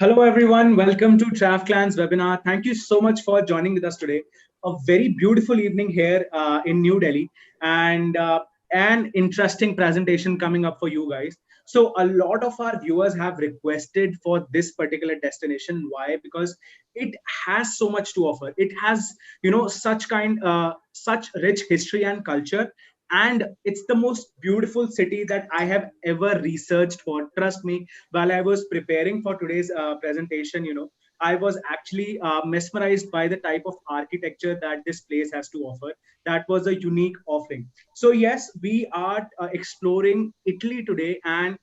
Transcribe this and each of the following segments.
Hello, everyone. Welcome to TravClan's webinar. Thank you so much for joining with us today. A very beautiful evening here in New Delhi, and an interesting presentation coming up for you guys. So, a lot of our viewers have requested for this particular destination. Why? Because it has so much to offer. It has, such rich history and culture, and it's the most beautiful city that I have ever researched for. Trust me, while I was preparing for today's presentation, I was actually mesmerized by the type of architecture that this place has to offer. That was a unique offering. So yes, we are exploring Italy today, and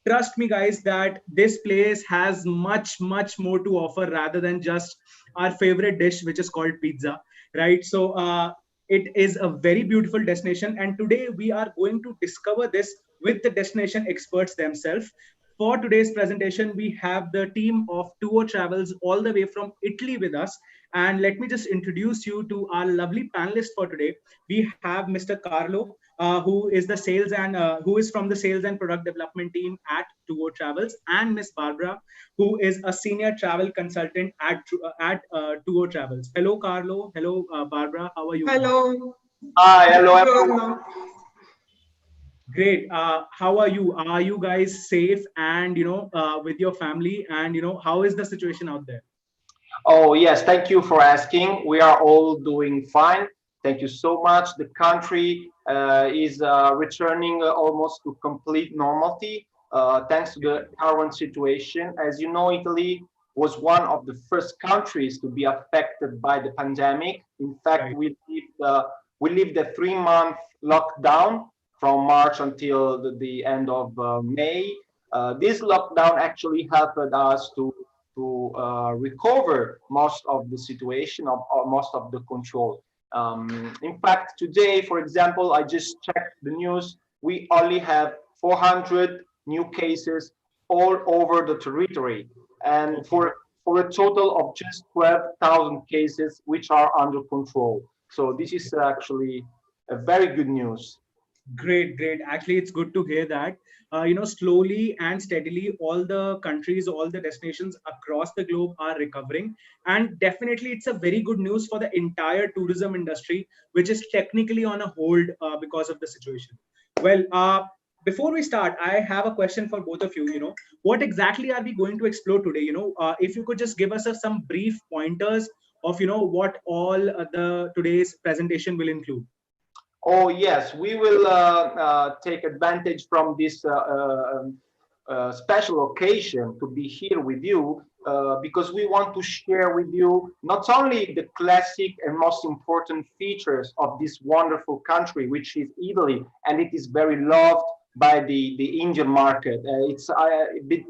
trust me guys that this place has much more to offer rather than just our favorite dish, which is called pizza, right? So it is a very beautiful destination, and today we are going to discover this with the destination experts themselves. For today's presentation, we have the team of TUO Travels all the way from Italy with us. And let me just introduce you to our lovely panelists for today. We have Mr. Carlo, who is from the sales and product development team at TUO Travels, and Miss Barbara, who is a senior travel consultant at TUO Travels. Hello, Carlo. Hello, Barbara. How are you guys? Hello. Hi, hello everyone. Buongiorno. Great. How are you? Are you guys safe and with your family? And how is the situation out there? Oh, yes, thank you for asking. We are all doing fine. Thank you so much. The country is returning almost to complete normality thanks to the current situation. As you know, Italy was one of the first countries to be affected by the pandemic. In fact, Right. we lived a 3 month lockdown from March until the end of May. This lockdown actually helped us to recover most of the situation of most of the control. In fact, today, for example, I just checked the news. We only have 400 new cases all over the territory, and Okay. for a total of just 12,000 cases which are under control. So this is actually a very good news. Great, great. Actually, it's good to hear that. Slowly and steadily, all the countries, all the destinations across the globe are recovering. And definitely, it's a very good news for the entire tourism industry, which is technically on a hold because of the situation. Well, before we start, I have a question for both of you. What exactly are we going to explore today? If you could just give us some brief pointers of, what all the today's presentation will include. Oh, yes, we will take advantage from this special occasion to be here with you because we want to share with you not only the classic and most important features of this wonderful country, which is Italy, and it is very loved by the Indian market. It's a bit,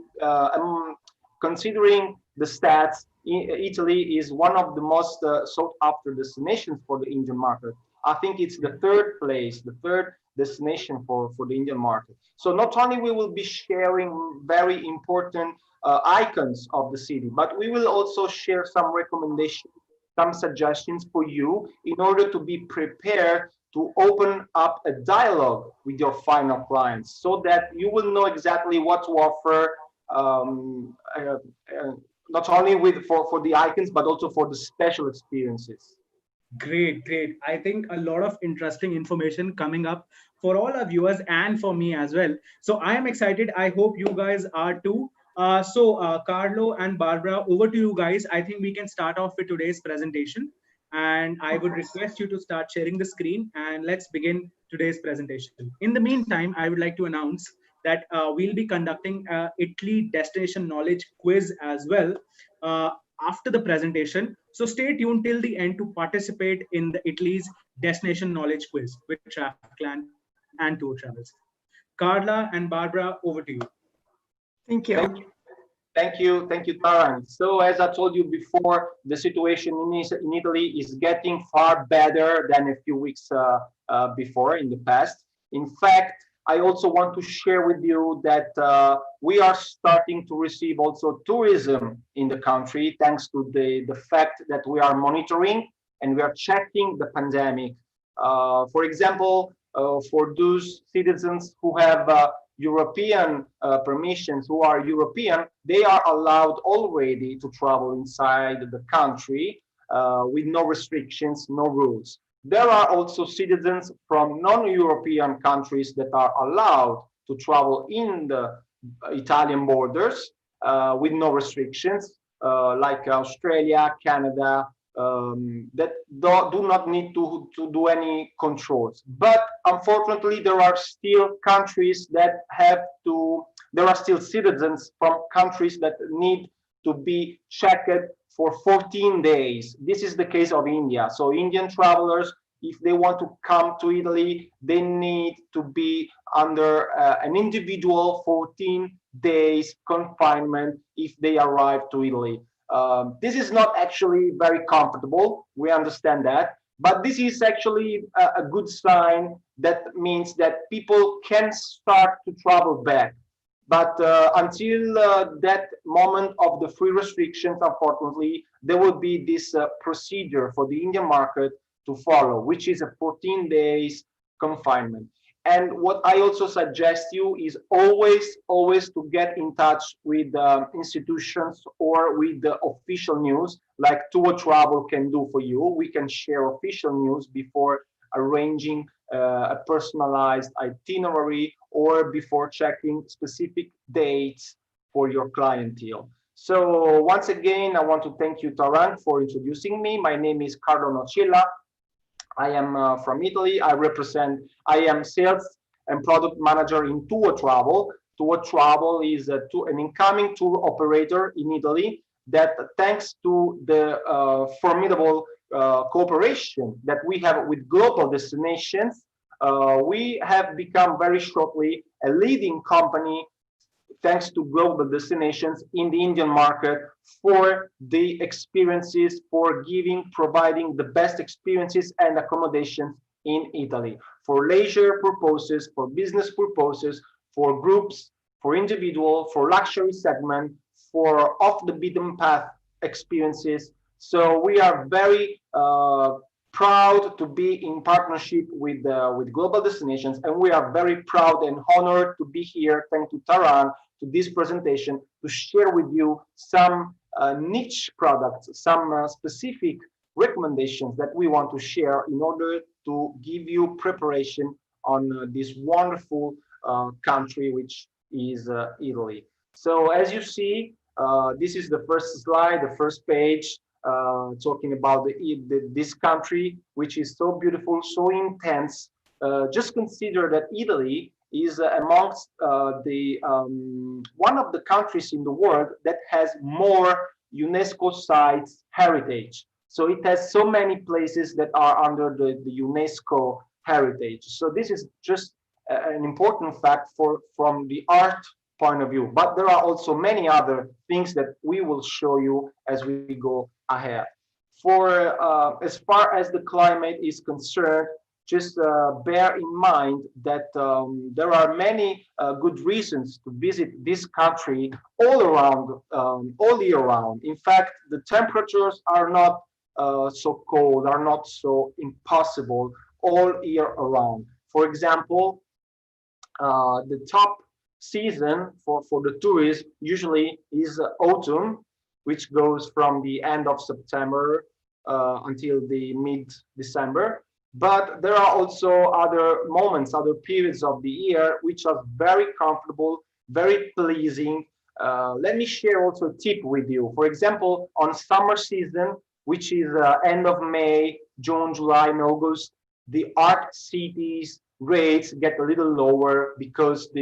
considering the stats, Italy is one of the most sought after destinations for the Indian market. I think it's the third place, the third destination for the Indian market. So not only we will be sharing very important icons of the city, but we will also share some recommendations, some suggestions for you in order to be prepared to open up a dialogue with your final clients so that you will know exactly what to offer, um, uh, uh, not only for the icons, but also for the special experiences. Great, great. I think a lot of interesting information coming up for all our viewers and for me as well. So I am excited. I hope you guys are too. Carlo and Barbara, over to you guys. I think we can start off with today's presentation. And I would request you to start sharing the screen and let's begin today's presentation. In the meantime, I would like to announce that we'll be conducting a Italy destination knowledge quiz as well. Uh, After the presentation. So stay tuned till the end to participate in the Italy's destination knowledge quiz with TravClan and TUO Travels. Carla and Barbara, over to you. Thank Thank you. Thank you, Taran. So, as I told you before, the situation in Italy is getting far better than a few weeks before in the past. In fact, I also want to share with you that we are starting to receive also tourism in the country thanks to the fact that we are monitoring and we are checking the pandemic. For example, for those citizens who have European permissions, who are European, they are allowed already to travel inside the country with no restrictions, no rules. There are also citizens from non-European countries that are allowed to travel in the Italian borders with no restrictions, like Australia, Canada, that do not need to do any controls. But unfortunately, there are still countries that have to, there are still citizens from countries that need to be checked for 14 days. This is the case of India. So Indian travelers, if they want to come to Italy, they need to be under an individual 14 days confinement if they arrive to Italy. This is not actually very comfortable. We understand that, but this is actually a good sign. That means that people can start to travel back. But until that moment of the free restrictions, unfortunately, there will be this procedure for the Indian market to follow, which is a 14 days confinement. And what I also suggest you is always to get in touch with institutions or with the official news, like TUO Travel can do for you. We can share official news before arranging a personalized itinerary or before checking specific dates for your clientele. So once again, I want to thank you, Taran, for introducing me. My name is Carlo Nocilla. I am from Italy. I am sales and product manager in TUO Travel. TUO Travel is an incoming tour operator in Italy that, thanks to the formidable cooperation that we have with global destinations, we have become very shortly a leading company thanks to global destinations in the Indian market for the experiences, for providing the best experiences and accommodations in Italy for leisure purposes, for business purposes, for groups, for individual, for luxury segment, for off the beaten path experiences. So we are very proud to be in partnership with global destinations, and we are very proud and honored to be here. Thank you, Taran, to this presentation to share with you some niche products, some specific recommendations that we want to share in order to give you preparation on this wonderful country, which is Italy. So as you see, this is the first slide, the first page, talking about this country, which is so beautiful, so intense. Just consider that Italy is amongst one of the countries in the world that has more UNESCO sites heritage. So it has so many places that are under the UNESCO heritage. So this is just an important fact from the art point of view. But there are also many other things that we will show you as we go ahead. For as far as the climate is concerned, just bear in mind that there are many good reasons to visit this country all year round. In fact, the temperatures are not so cold, are not so impossible all year around. For example, the top season for the tourists usually is autumn, which goes from the end of September until the mid-December. But there are also other moments, other periods of the year which are very comfortable, very pleasing. Let me share also a tip with you. For example, on summer season, which is end of May, June, July, and August, the art cities rates get a little lower because of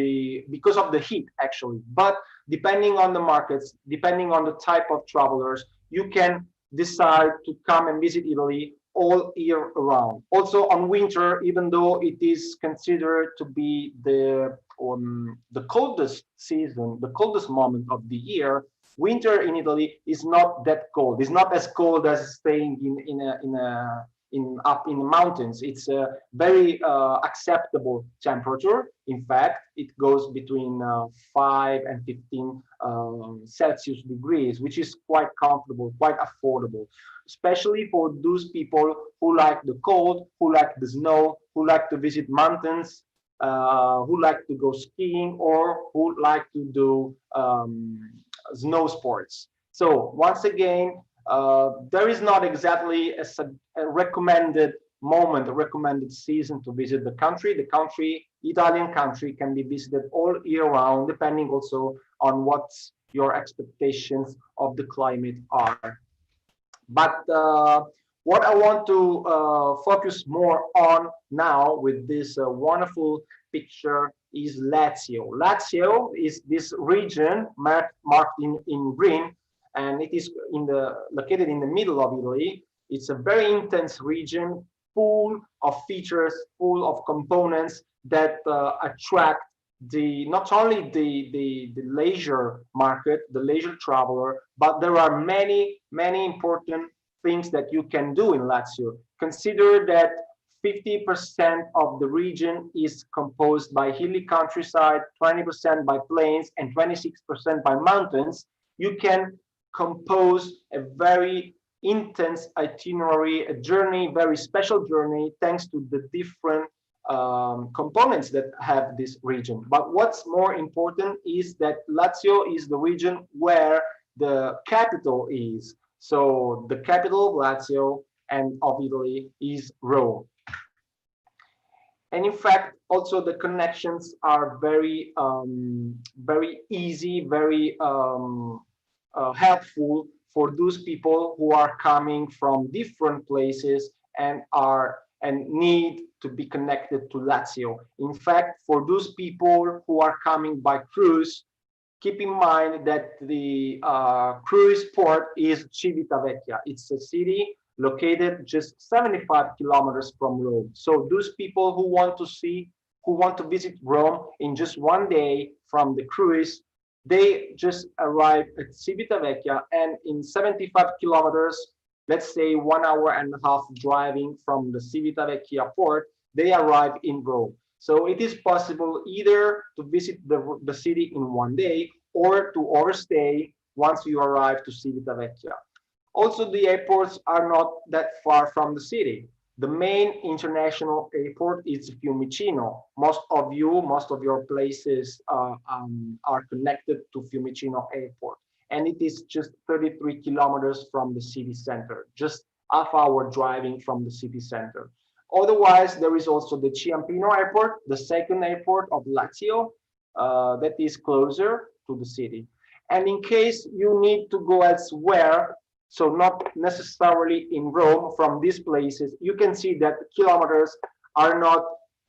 the heat, actually. But depending on the markets, depending on the type of travelers, you can decide to come and visit Italy all year around. Also on winter, even though it is considered to be the coldest season, the coldest moment of the year, winter in Italy is not that cold. It's not as cold as staying up in the mountains. It's a very acceptable temperature. In fact, it goes between 5 and 15 Celsius degrees, which is quite comfortable, quite affordable, especially for those people who like the cold, who like the snow, who like to visit mountains. who like to go skiing, or who like to do snow sports. So once again, there is not exactly a recommended moment, a recommended season to visit the country. The country, Italian country, can be visited all year round, depending also on what your expectations of the climate are. But what I want to focus more on now with this wonderful picture is Lazio. Lazio is this region marked in green, and it is located in the middle of Italy. It's a very intense region, full of features, full of components that attract not only the leisure market, the leisure traveler, but there are many important things that you can do in Lazio. Consider that 50% of the region is composed by hilly countryside, 20% by plains, and 26% by mountains. You can compose a very intense itinerary, a journey, very special journey, thanks to the different components that have this region. But what's more important is that Lazio is the region where the capital is. So the capital of Lazio and of Italy is Rome. And in fact, also the connections are very easy, very helpful for those people who are coming from different places and need to be connected to Lazio. In fact, for those people who are coming by cruise, keep in mind that the cruise port is Civitavecchia. It's a city located just 75 kilometers from Rome. So those people who want to visit Rome in just one day from the cruise, they just arrive at Civitavecchia, and in 75 kilometers, let's say 1 hour and a half driving from the Civitavecchia port, they arrive in Rome. So it is possible either to visit the city in one day or to overstay once you arrive to Civitavecchia. Also, the airports are not that far from the city. The main international airport is Fiumicino. Most of your places are connected to Fiumicino Airport. And it is just 33 kilometers from the city center, just half-hour driving from the city center. Otherwise, there is also the Ciampino Airport, the second airport of Lazio, that is closer to the city. And in case you need to go elsewhere, so not necessarily in Rome, from these places, you can see that kilometers are not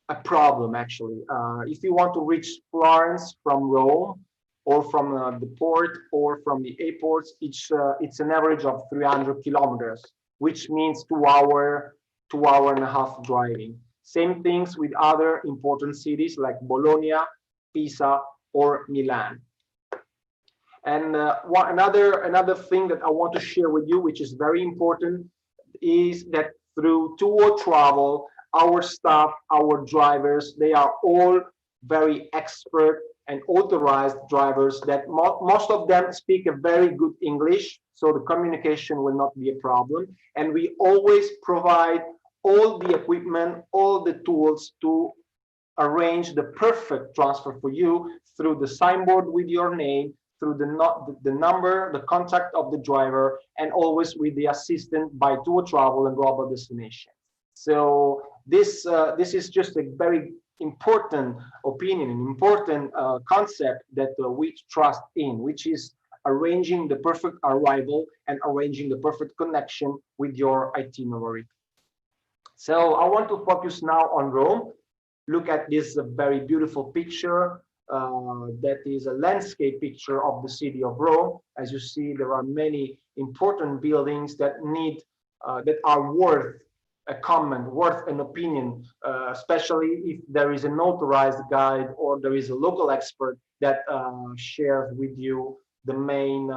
a problem, actually. If you want to reach Florence from Rome, or from the port, or from the airports, it's an average of 300 kilometers, which means 2 hour and a half driving. Same things with other important cities like Bologna, Pisa, or Milan. And another thing that I want to share with you, which is very important, is that through TUO Travel, our staff, our drivers, they are all very expert and authorized drivers that most of them speak a very good English, so the communication will not be a problem. And we always provide all the equipment, all the tools to arrange the perfect transfer for you through the signboard with your name, through the number, the contact of the driver, and always with the assistant by TUO Travel and Global Destination. So this is just a very important opinion, an important concept that we trust in, which is arranging the perfect arrival and arranging the perfect connection with your itinerary. So I want to focus now on Rome. Look at this very beautiful picture. That is a landscape picture of the city of Rome. As you see, there are many important buildings that are worth a comment, worth an opinion, especially if there is an authorized guide or there is a local expert that shares with you the main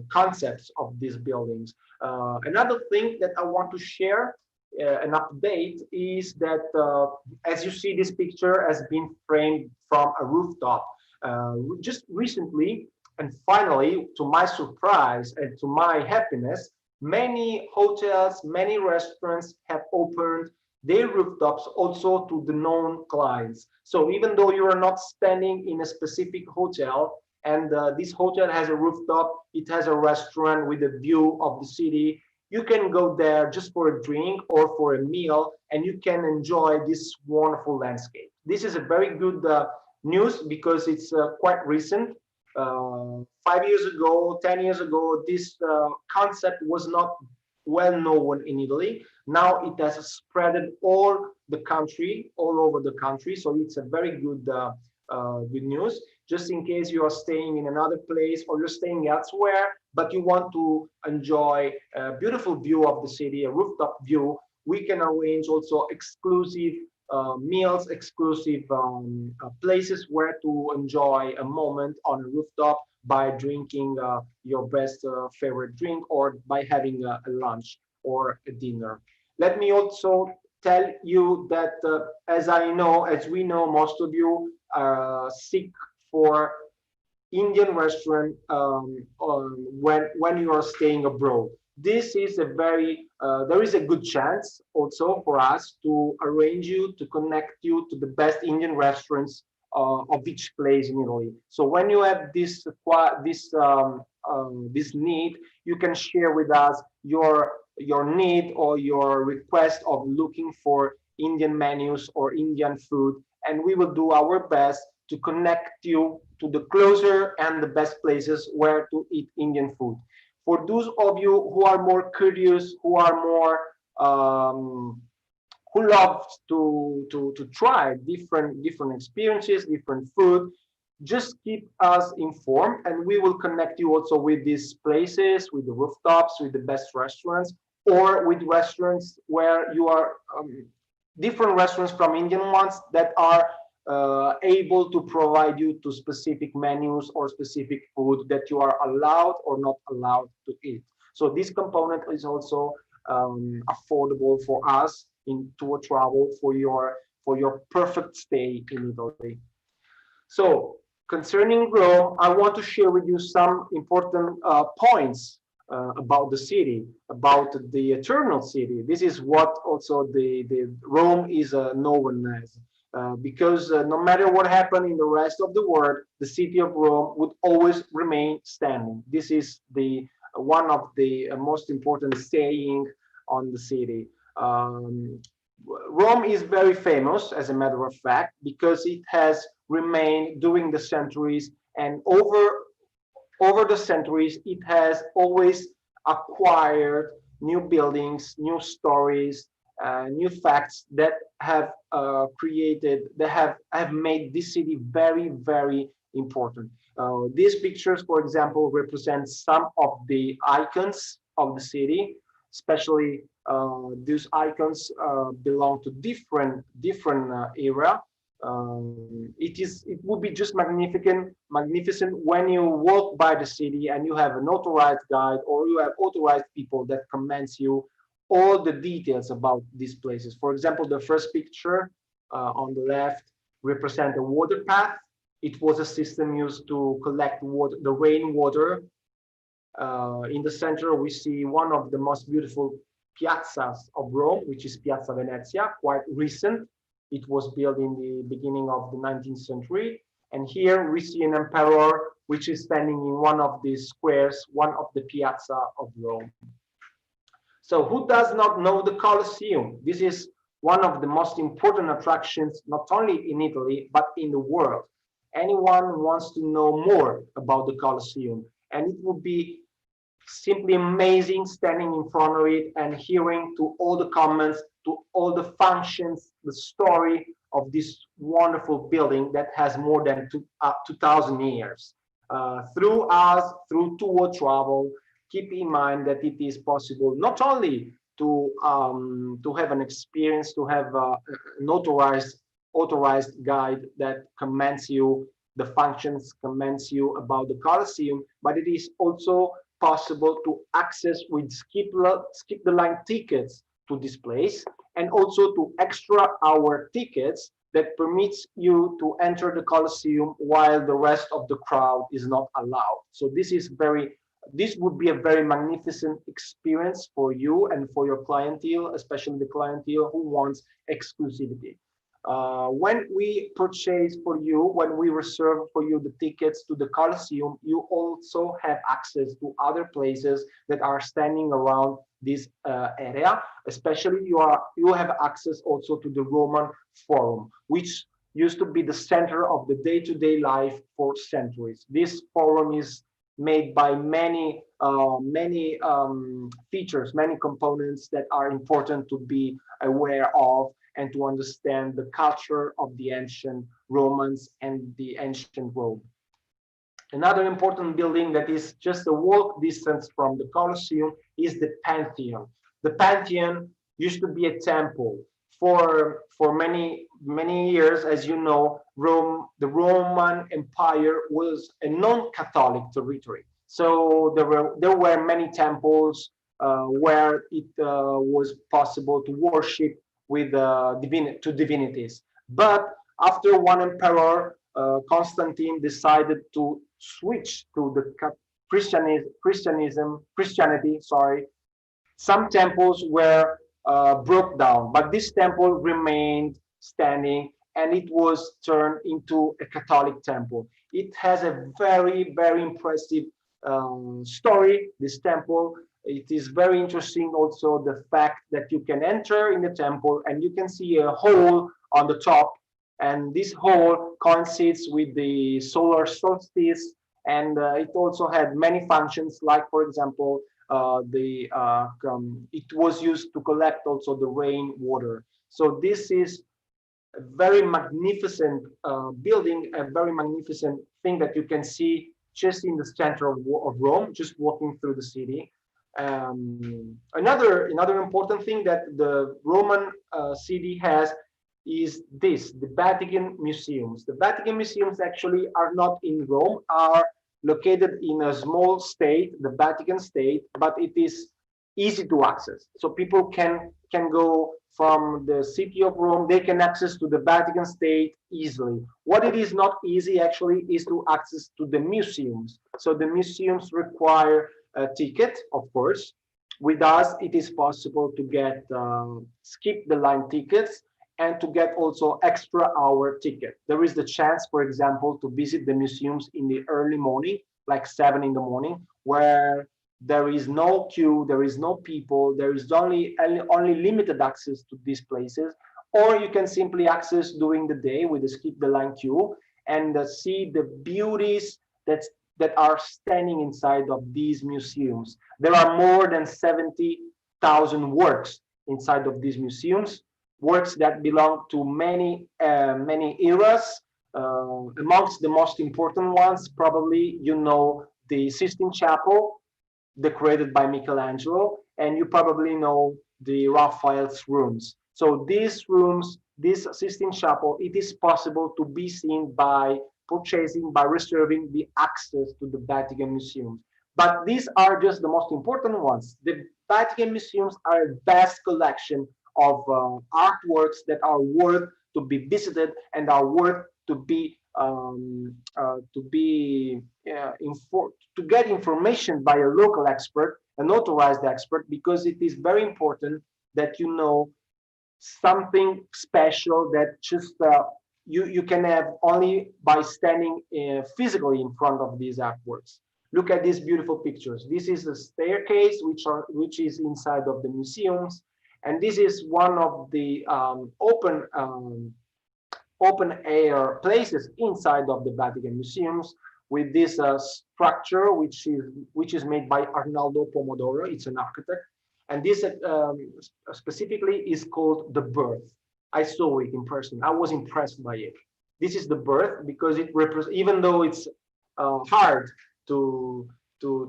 concepts of these buildings. Another thing that I want to share, an update, is that as you see, this picture has been framed from a rooftop just recently, and finally, to my surprise and to my happiness, many hotels, many restaurants have opened their rooftops also to the known clients. So even though you are not standing in a specific hotel, and this hotel has a rooftop, it has a restaurant with a view of the city, you can go there just for a drink or for a meal, and you can enjoy this wonderful landscape. This is a very good news because it's quite recent. 5 years ago, 10 years ago, this concept was not well known in Italy. Now it has spread all the country, all over the country. So it's a very good news. Just in case you are staying in another place or you're staying elsewhere, but you want to enjoy a beautiful view of the city, a rooftop view, we can arrange also exclusive meals, exclusive places where to enjoy a moment on a rooftop by drinking your best favorite drink or by having a lunch or a dinner. Let me also tell you that as I know, as we know, most of you seek for Indian restaurant when you are staying abroad. This is a very there is a good chance also for us to arrange you to connect you to the best Indian restaurants of each place in Italy. So when you have this need, you can share with us your need or your request of looking for Indian menus or Indian food, and we will do our best to connect you to the closer and the best places where to eat Indian food. For those of you who are more curious, who are more who love to try different experiences, different food, just keep us informed, and we will connect you also with these places, with the rooftops, with the best restaurants, or with restaurants where you are different restaurants from Indian ones that are able to provide you to specific menus or specific food that you are allowed or not allowed to eat. So this component is also affordable for us in TUO Travel for your perfect stay in Italy. So concerning Rome, I want to share with you some important points about the city, about the eternal city. This is what also the Rome is known as. Because no matter what happened in the rest of the world, the city of Rome would always remain standing. This is the one of the most important saying on the city. Rome is very famous, as a matter of fact, because it has remained during the centuries, and over the centuries, it has always acquired new buildings, new stories, new facts that have have made this city very, very important. These pictures, for example, represent some of the icons of the city, especially these icons belong to different era. It would be just magnificent when you walk by the city and you have an authorized guide or you have authorized people that comments you all the details about these places. For example, the first picture on the left represents a water path. It was a system used to collect water, the rainwater. In the center, we see one of the most beautiful piazzas of Rome, which is Piazza Venezia, quite recent. It was built in the beginning of the 19th century. And here we see an emperor, which is standing in one of these squares, one of the piazza of Rome. So who does not know the Colosseum? This is one of the most important attractions, not only in Italy, but in the world. Anyone wants to know more about the Colosseum, and it would be simply amazing standing in front of it and hearing to all the comments, to all the functions, the story of this wonderful building that has more than 2,000 years. Through us, through TUO Travel, keep in mind that it is possible not only to have an experience, to have an authorized guide that comments you the functions, comments you about the Colosseum, but it is also possible to access with skip the line tickets to this place, and also to extra hour tickets that permits you to enter the Colosseum while the rest of the crowd is not allowed. So this is very This would be a very magnificent experience for you and for your clientele, especially the clientele who wants exclusivity. When we purchase for you, when we reserve for you the tickets to the Colosseum, you also have access to other places that are standing around this area. Especially you have access also to the Roman Forum, which used to be the center of the day-to-day life for centuries. This forum is made by many features, many components that are important to be aware of and to understand the culture of the ancient Romans and the ancient world. Another important building that is just a walk distance from the Colosseum is the Pantheon. The Pantheon used to be a temple. For many years, as you know, the Roman Empire was a non-Catholic territory. So there were many temples where it was possible to worship with divinities. But after one emperor, Constantine, decided to switch to the Christianity. Sorry, some temples were broke down, but this temple remained standing, and it was turned into a Catholic temple. It has a very impressive story. This temple. It is very interesting also the fact that you can enter in the temple and you can see a hole on the top, and this hole coincides with the solar solstice, and it also had many functions, like for example it was used to collect also the rain water. So this is a very magnificent building, a very magnificent thing that you can see just in the center of Rome, just walking through the city. Another important thing that the Roman city has is the Vatican Museums. The Vatican Museums actually are not in Rome, are located in a small state, the Vatican state, but it is easy to access. So people can go from the city of Rome, they can access to the Vatican state easily. What it is not easy actually is to access to the museums. So the museums require a ticket, of course. With us, it is possible to get skip the line tickets and to get also extra hour ticket. There is the chance, for example, to visit the museums in the early morning, like 7 in the morning, where there is no queue, there is no people, there is only limited access to these places. Or you can simply access during the day with the skip the line queue and see the beauties that are standing inside of these museums. There are more than 70,000 works inside of these museums, works that belong to many eras. Amongst the most important ones, probably you know the Sistine Chapel, decorated by Michelangelo, and you probably know the Raphael's rooms. So these rooms, this Sistine Chapel, it is possible to be seen by reserving the access to the Vatican Museums. But these are just the most important ones. The Vatican Museums are a vast collection of artworks that are worth to be visited and are worth to get information by a local expert, an authorized expert, because it is very important that you know something special that just you can have only by standing physically in front of these artworks. Look at these beautiful pictures. This is the staircase which is inside of the museums, and this is one of the open air places inside of the Vatican Museums, with this structure which is made by Arnaldo Pomodoro. It's an architect, and this specifically is called the Birth. I saw it in person. I was impressed by it. This is the Birth because it represents, even though it's hard to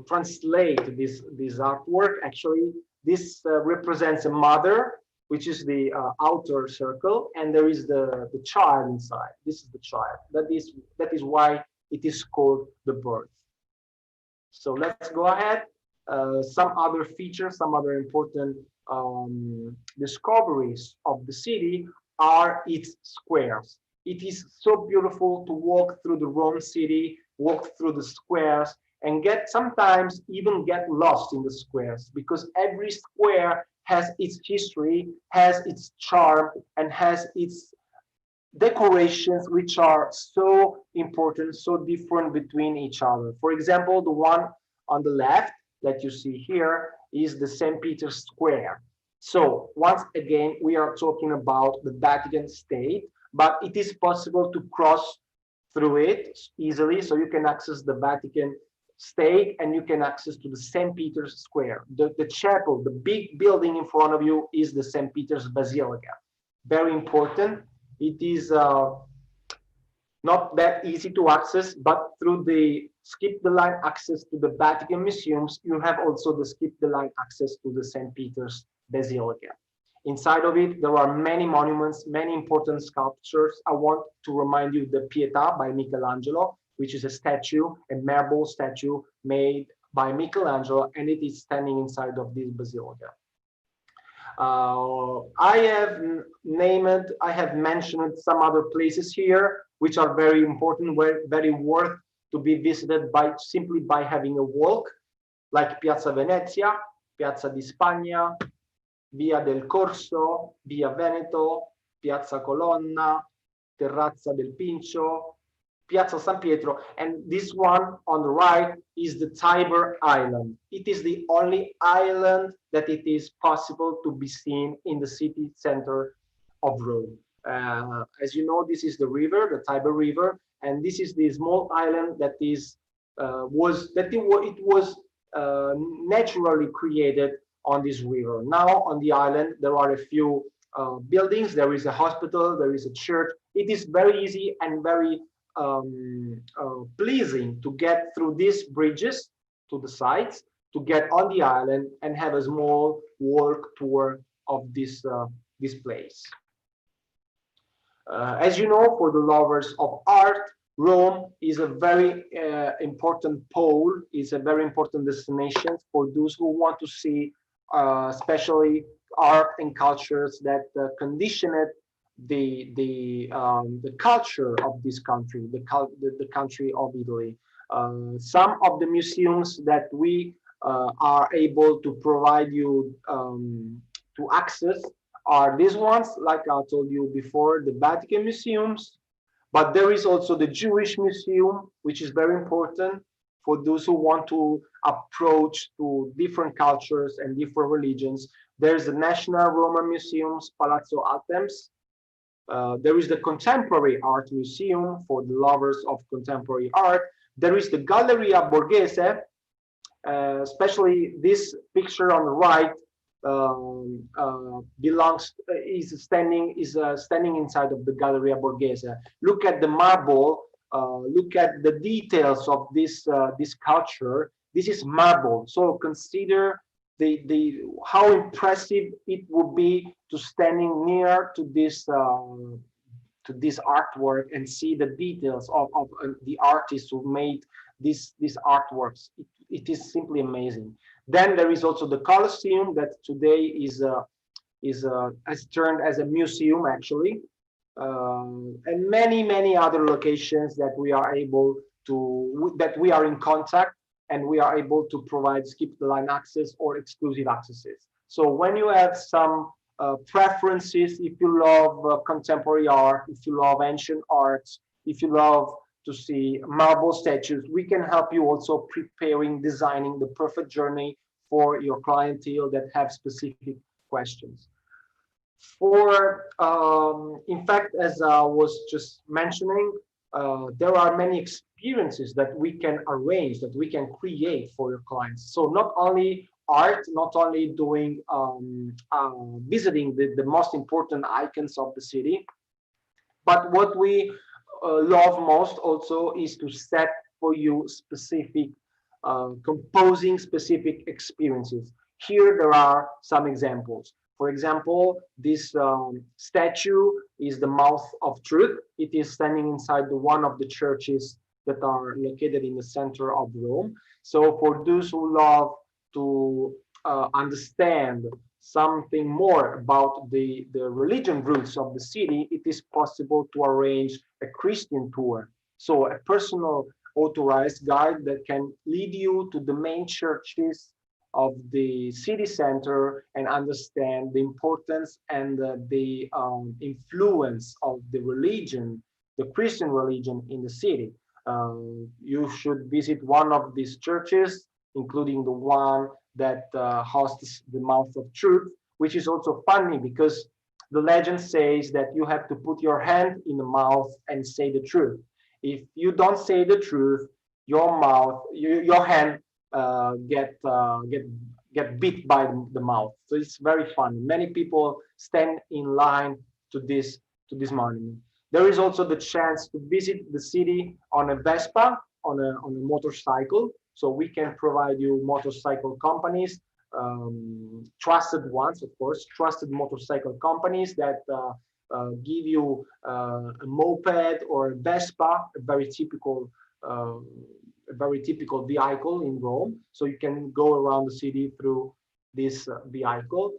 translate this artwork, actually this represents a mother, which is the outer circle, and there is the child inside. This is the child. That is why it is called the Birth. So let's go ahead. Some other features, some other important discoveries of the city are its squares. It is so beautiful to walk through the Rome city, walk through the squares, and sometimes even get lost in the squares, because every square has its history, has its charm, and has its decorations, which are so important, so different between each other. For example, the one on the left that you see here is the St. Peter's Square. So once again, we are talking about the Vatican state, but it is possible to cross through it easily. So you can access the Vatican state and you can access to the St. Peter's Square. The chapel, the big building in front of you, is the St. Peter's Basilica. Very important. It is not that easy to access, but through the skip the line access to the Vatican Museums, you have also the skip the line access to the St. Peter's Basilica. Inside of it, there are many monuments, many important sculptures. I want to remind you the Pietà by Michelangelo, which is a statue, a marble statue made by Michelangelo, and it is standing inside of this basilica. I have mentioned some other places here, which are very important, very worth to be visited by simply by having a walk, like Piazza Venezia, Piazza di Spagna, Via del Corso, Via Veneto, Piazza Colonna, Terrazza del Pincio, Piazza San Pietro, and this one on the right is the Tiber Island. It is the only island that it is possible to be seen in the city center of Rome. As you know, this is the river, the Tiber River, and this is the small island that was naturally created on this river. Now on the island there are a few buildings. There is a hospital, there is a church. It is very easy and very pleasing to get through these bridges to the sites, to get on the island and have a small walk tour of this place. As you know, for the lovers of art, Rome is a very important pole, is a very important destination for those who want to see especially art and cultures that conditioned the culture of this country, the country of Italy. Some of the museums that we are able to provide you to access are these ones, like I told you before, the Vatican Museums, but there is also the Jewish Museum, which is very important for those who want to approach to different cultures and different religions. There's the National Roman Museums, Palazzo Altemps. There is the Contemporary Art Museum for the lovers of contemporary art. There is the Galleria Borghese, especially this picture on the right is standing inside of the Galleria Borghese. Look at the marble. Look at the details of this sculpture. This is marble, so consider how impressive it would be to standing near to this artwork and see the details of the artists who made these artworks. It is simply amazing. Then there is also the Colosseum that today has turned as a museum actually. And many other locations that we are in contact and we are able to provide skip the line access or exclusive accesses. So when you have some preferences, if you love contemporary art, if you love ancient arts, if you love to see marble statues, we can help you also designing the perfect journey for your clientele that have specific questions. In fact, as I was just mentioning, there are many experiences that we can arrange, that we can create for your clients. So not only art, not only doing visiting the most important icons of the city, but what we love most also is to set for you specific composing specific experiences. Here there are some examples. For example, this statue is the Mouth of Truth. It is standing inside one of the churches that are located in the center of Rome. So for those who love to understand something more about the religion roots of the city, it is possible to arrange a Christian tour. So a personal authorized guide that can lead you to the main churches of the city center and understand the importance and the influence of the religion, the Christian religion in the city. You should visit one of these churches, including the one that hosts the Mouth of Truth, which is also funny because the legend says that you have to put your hand in the mouth and say the truth. If you don't say the truth, your mouth, your hand get bit by the mouth. So it's very fun. Many people stand in line to this monument. There is also the chance to visit the city on a Vespa, on a motorcycle. So we can provide you motorcycle companies, trusted ones, of course, trusted motorcycle companies that give you a moped or a Vespa, uh, a very typical vehicle in Rome. So you can go around the city through this vehicle.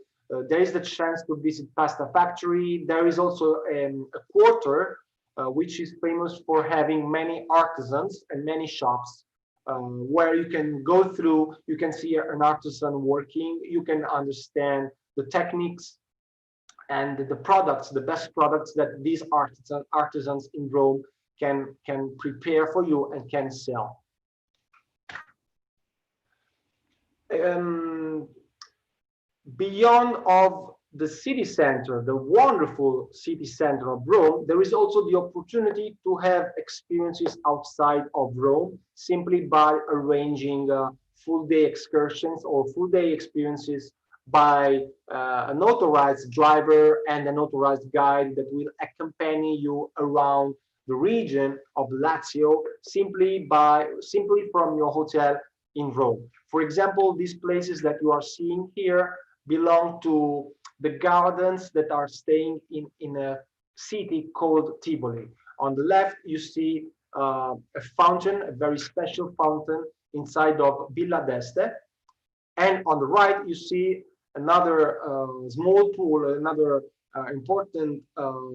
There is the chance to visit pasta factory. There is also a quarter which is famous for having many artisans and many shops where you can go through, you can see an artisan working, you can understand the techniques and the products, the best products that these artisans in Rome can prepare for you and can sell. Beyond of the city center, the wonderful city center of Rome, there is also the opportunity to have experiences outside of Rome simply by arranging full day excursions or full day experiences by an authorized driver and an authorized guide that will accompany you around the region of Lazio simply from your hotel in Rome. For example, these places that you are seeing here belong to the gardens that are staying in a city called Tivoli. On the left, you see a fountain, a very special fountain inside of Villa d'Este. And on the right, you see another small pool, another important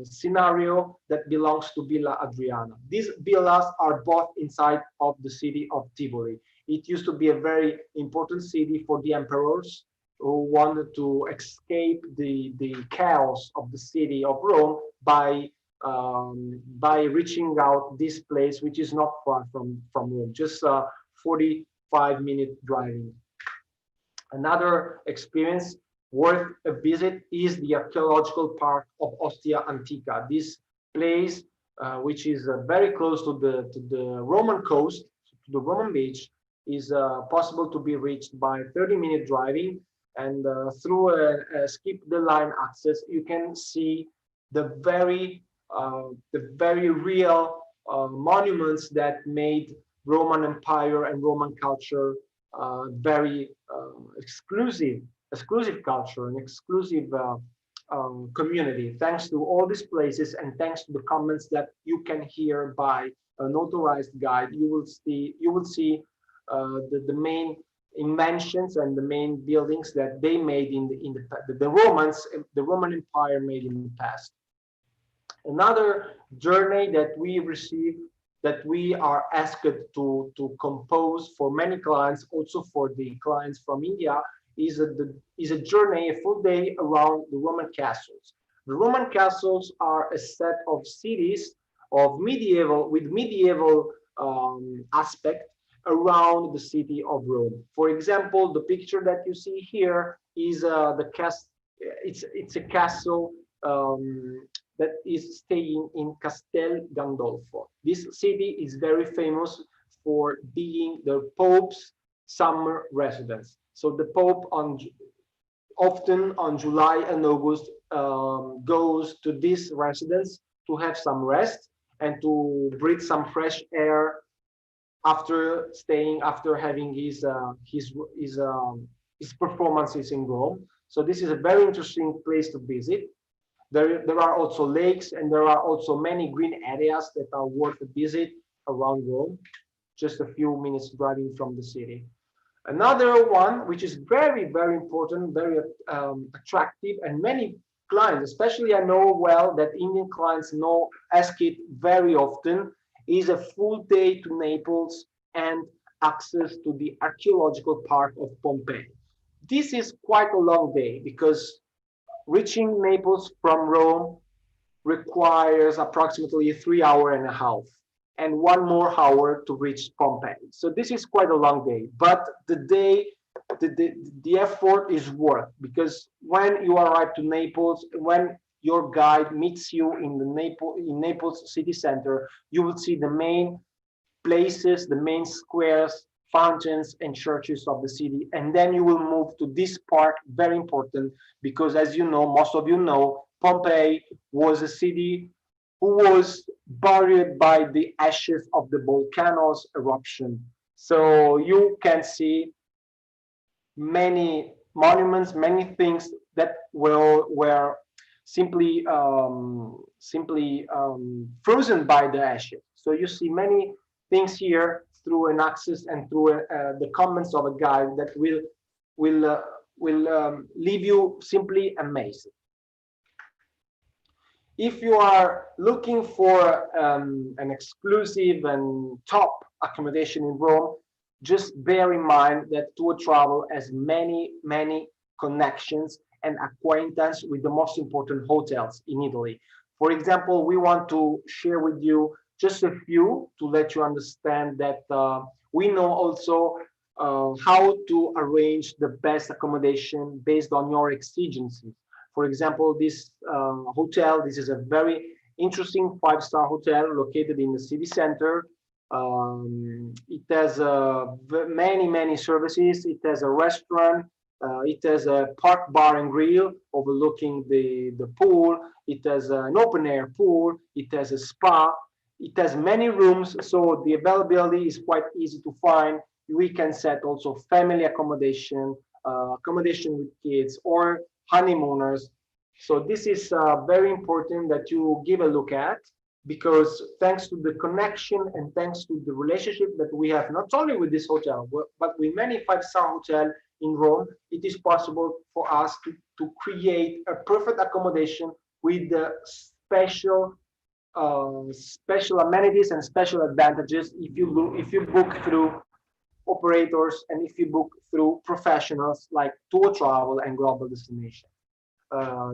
scenario that belongs to Villa Adriana. These villas are both inside of the city of Tivoli. It used to be a very important city for the emperors who wanted to escape the chaos of the city of Rome by reaching out this place, which is not far from Rome, just 45-minute driving. Another experience worth a visit is the archaeological park of Ostia Antica. This place, which is very close to the Roman coast, to the Roman beach, is possible to be reached by 30-minute driving, and through a skip the line access, you can see the very real monuments that made Roman Empire and Roman culture very exclusive culture, an exclusive community. Thanks to all these places and thanks to the comments that you can hear by an authorized guide, you will see the main inventions and the main buildings that they made the Roman Empire made in the past. Another journey that we receive, that we are asked to compose for many clients, also for the clients from India, is a journey, a full day around the Roman castles. The Roman castles are a set of cities of medieval aspect around the city of Rome. For example, the picture that you see here is it's a castle that is staying in Castel Gandolfo. This city is very famous for being the Pope's summer residence. So the Pope often on July and August goes to this residence to have some rest and to breathe some fresh air after having his performances in Rome. So this is a very interesting place to visit. There are also lakes and there are also many green areas that are worth a visit around Rome, just a few minutes driving from the city. Another one, which is very, very important, very attractive, and many clients, especially I know well that Indian clients ask it very often, is a full day to Naples and access to the archaeological park of Pompeii. This is quite a long day because reaching Naples from Rome requires approximately 3 hours and a half and 1 more hour to reach Pompeii. So this is quite a long day, but the effort is worth, because when you arrive to Naples, when your guide meets you in the Naples city center, you will see the main places, the main squares, fountains, and churches of the city. And then you will move to this park, very important, because as you know, most of you know, Pompeii was a city who was buried by the ashes of the volcano's eruption. So you can see many monuments, many things that were simply frozen by the ashes. So you see many things here through an access and through the comments of a guide that will uh, will leave you simply amazed. If you are looking for an exclusive and top accommodation in Rome, just bear in mind that TUO Travel has many connections and acquaintance with the most important hotels in Italy. For example, we want to share with you just a few to let you understand that we know also how to arrange the best accommodation based on your exigencies. For example, this hotel, this is a very interesting five-star hotel located in the city center. It has many services. It has a restaurant. It has a park bar and grill overlooking the pool. It has an open air pool. It has a spa. It has many rooms, so the availability is quite easy to find. We can set also family accommodation, accommodation with kids, or honeymooners. So this is very important that you give a look at, because thanks to the connection and thanks to the relationship that we have not only with this hotel but with many five-star hotels in Rome, it is possible for us to create a perfect accommodation with the special amenities and special advantages if you book through operators and if you book through professionals like TUO Travel and Global Destination.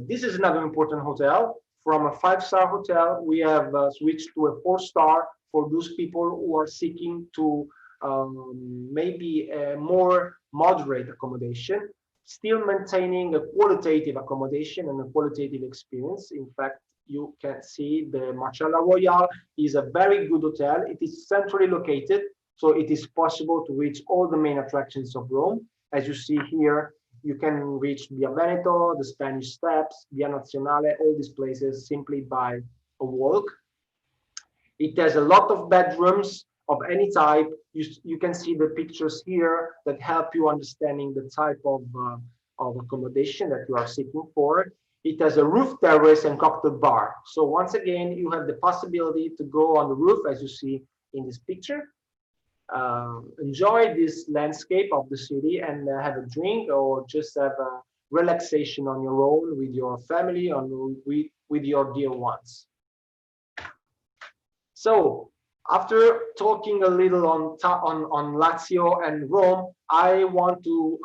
This is another important hotel. From a five-star hotel, we have switched to a four-star for those people who are seeking to maybe a more moderate accommodation, still maintaining a qualitative accommodation and a qualitative experience. In fact, you can see the Marcella Royale is a very good hotel. It is centrally located, so it is possible to reach all the main attractions of Rome. As you see here, you can reach Via Veneto, the Spanish Steps, Via Nazionale, all these places simply by a walk. It has a lot of bedrooms of any type. You can see the pictures here that help you understanding the type of accommodation that you are seeking for. It has a roof terrace and cocktail bar. So once again, you have the possibility to go on the roof, as you see in this picture, enjoy this landscape of the city and have a drink, or just have a relaxation on your own with your family or with your dear ones. So after talking a little on Lazio and Rome, I want to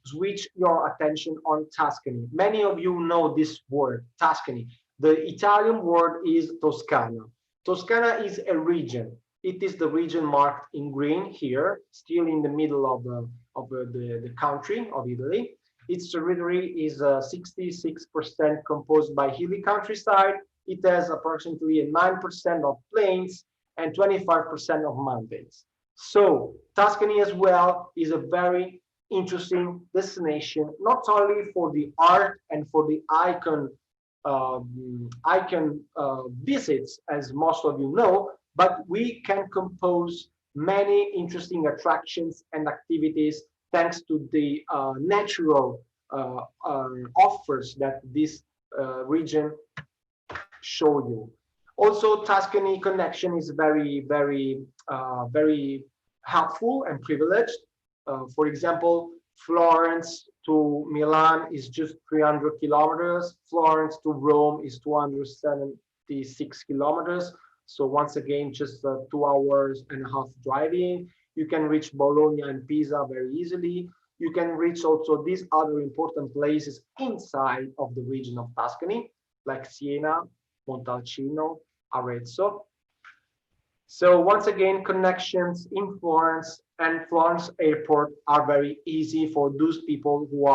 switch your attention on Tuscany. Many of you know this word, Tuscany. The Italian word is Toscana. Toscana is a region. It is the region marked in green here, still in the middle of the country of Italy. Its territory is 66% composed by hilly countryside. It has approximately 9% of plains and 25% of mountains. So Tuscany as well is a very interesting destination, not only for the art and for the icon visits, as most of you know, but we can compose many interesting attractions and activities thanks to the natural offers that this region show you. Also, Tuscany connection is very helpful and privileged. For example, Florence to Milan is just 300 kilometers. Florence to Rome is 276 kilometers. So once again, just 2 hours and a half driving. You can reach Bologna and Pisa very easily. You can reach also these other important places inside of the region of Tuscany, like Siena, Montalcino, Arezzo. So once again, connections in Florence and Florence Airport are very easy for those people who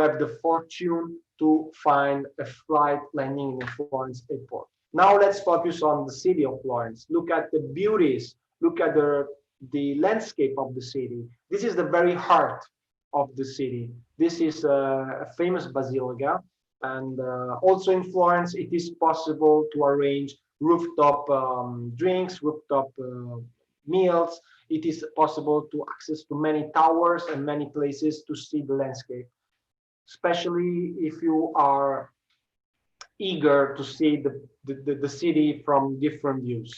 have the fortune to find a flight landing in Florence Airport. Now let's focus on the city of Florence. Look at the beauties. Look at the landscape of the city. This is the very heart of the city. This is a famous basilica, and also in Florence, it is possible to arrange rooftop drinks, rooftop meals. It is possible to access to many towers and many places to see the landscape, especially if you are eager to see the city from different views.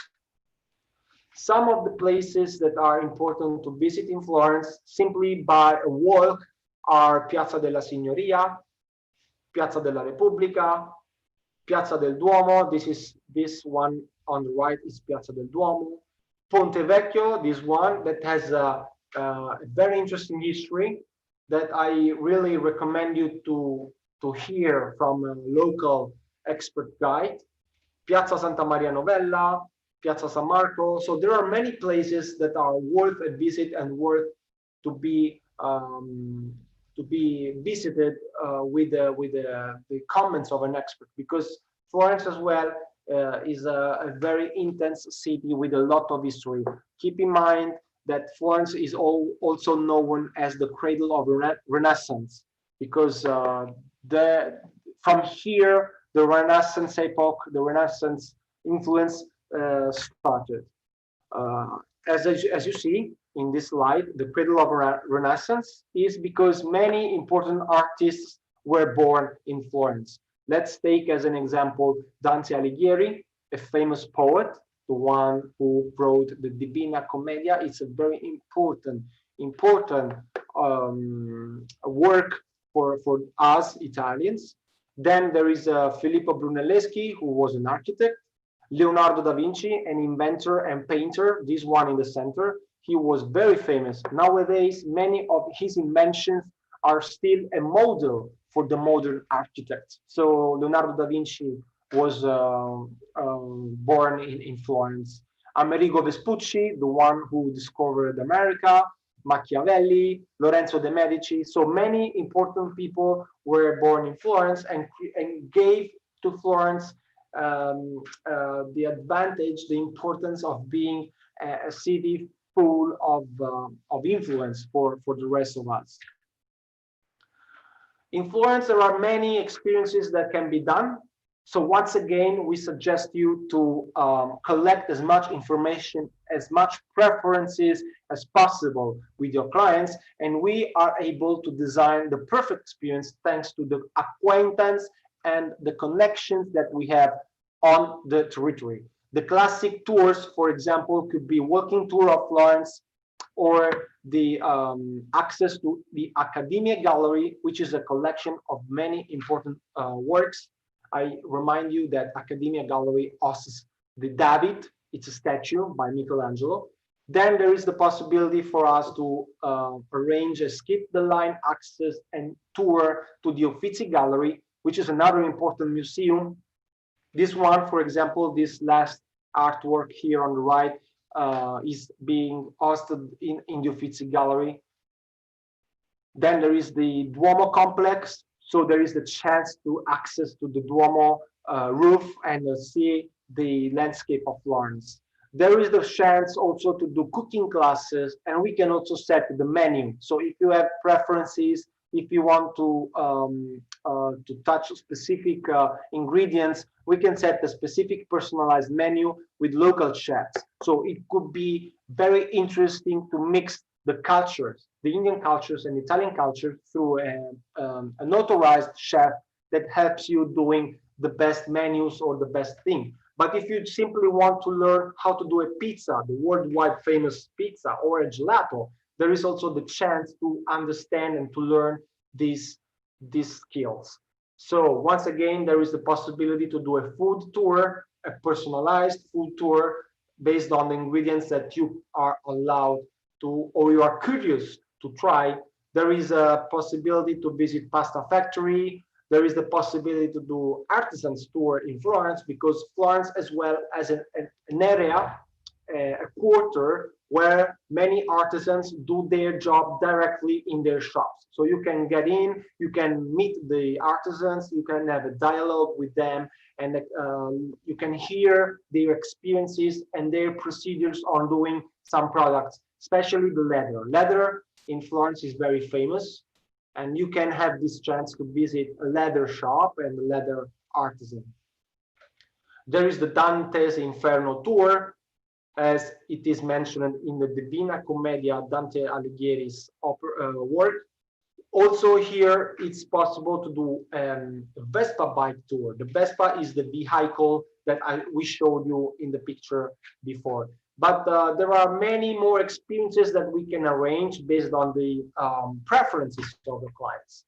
Some of the places that are important to visit in Florence simply by a walk are Piazza della Signoria, Piazza della Repubblica, Piazza del Duomo. This one on the right is Piazza del Duomo. Ponte Vecchio, this one that has a very interesting history that I really recommend you to hear from a local expert guide. Piazza Santa Maria Novella, Piazza San Marco. So there are many places that are worth a visit and worth to be visited with the comments of an expert, because Florence as well is a very intense city with a lot of history. Keep in mind that Florence is also known as the cradle of Renaissance, because from here the Renaissance epoch, the Renaissance influence started. As you see in this slide, the cradle of Renaissance is because many important artists were born in Florence. Let's take as an example Dante Alighieri, a famous poet, the one who wrote the Divina Commedia. It's a very important work for us Italians. Then there is Filippo Brunelleschi, who was an architect. Leonardo da Vinci, an inventor and painter, this one in the center. He was very famous. Nowadays, many of his inventions are still a model for the modern architects. So Leonardo da Vinci was born in Florence. Amerigo Vespucci, the one who discovered America, Machiavelli, Lorenzo de' Medici. So many important people were born in Florence and gave to Florence the advantage, the importance of being a city full of influence for the rest of us. In Florence, there are many experiences that can be done. So once again, we suggest you to collect as much information, as much preferences as possible with your clients, and we are able to design the perfect experience thanks to the acquaintance and the connections that we have on the territory. The classic tours, for example, could be walking tour of Florence, or the access to the Accademia Gallery, which is a collection of many important works. I remind you that Accademia Gallery hosts the David, it's a statue by Michelangelo. Then there is the possibility for us to arrange a skip the line access and tour to the Uffizi Gallery, which is another important museum. This one, for example, this last artwork here on the right is being hosted in the Uffizi Gallery. Then there is the Duomo complex. So there is the chance to access to the Duomo roof and see the landscape of Florence. There is the chance also to do cooking classes, and we can also set the menu. So if you have preferences, if you want to touch specific ingredients, we can set a specific personalized menu with local chefs. So it could be very interesting to mix the cultures, the Indian cultures and Italian culture, through an authorized chef that helps you doing the best menus or the best thing. But if you simply want to learn how to do a pizza, the worldwide famous pizza, or a gelato, there is also the chance to understand and to learn these skills. So once again, there is the possibility to do a food tour a personalized food tour based on the ingredients that you are allowed to, or you are curious to try. There is a possibility to visit pasta factory. There is the possibility to do artisans tour in Florence, because Florence as well as an area, a quarter where many artisans do their job directly in their shops. So you can get in, you can meet the artisans, you can have a dialogue with them, and you can hear their experiences and their procedures on doing some products, especially the leather. Leather in Florence is very famous, and you can have this chance to visit a leather shop and a leather artisan. There is the Dantes Inferno tour, as it is mentioned in the Divina Commedia, Dante Alighieri's work. Also here, it's possible to do a Vespa bike tour. The Vespa is the vehicle that we showed you in the picture before. But there are many more experiences that we can arrange based on the preferences of the clients.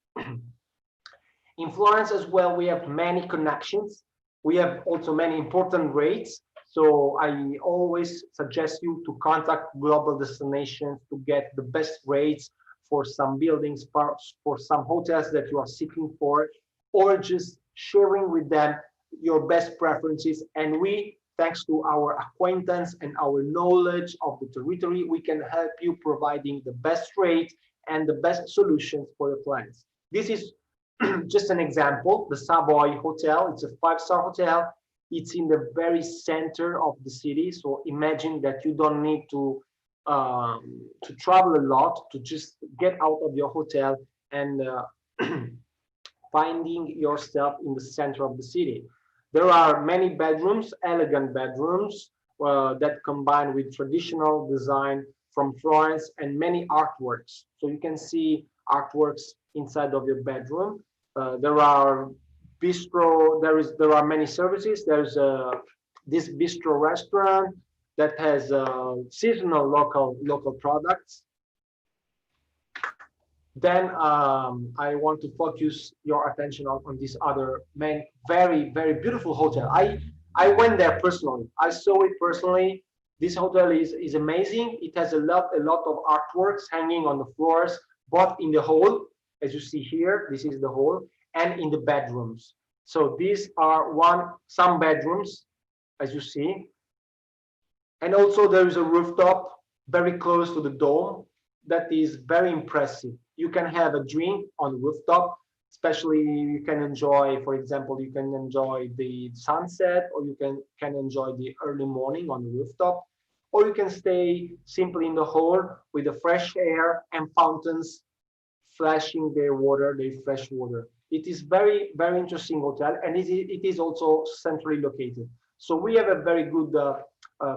In Florence as well, we have many connections. We have also many important rates. So I always suggest you to contact global destinations to get the best rates for some buildings, for some hotels that you are seeking for, or just sharing with them your best preferences. And we, thanks to our acquaintance and our knowledge of the territory, we can help you providing the best rate and the best solutions for your clients. This is just an example, the Savoy Hotel. It's a 5-star hotel. It's in the very center of the city. So imagine that you don't need to travel a lot to just get out of your hotel and finding yourself in the center of the city. There are many bedrooms, elegant bedrooms that combine with traditional design from Florence, and many artworks. So you can see artworks inside of your bedroom. There are bistro. There are many services. There's this bistro restaurant that has seasonal local products. Then I want to focus your attention on this other very beautiful hotel. I went there personally. I saw it personally. This hotel is amazing. It has a lot of artworks hanging on the floors, both in the hall, as you see here. This is the hall, and in the bedrooms. So these are some bedrooms, as you see. And also there is a rooftop very close to the dome that is very impressive. You can have a drink on the rooftop, especially you can enjoy, for example, you can enjoy the sunset, or you can enjoy the early morning on the rooftop, or you can stay simply in the hall with the fresh air and fountains flashing their fresh water. It is very interesting hotel, and it is also centrally located. So we have a very good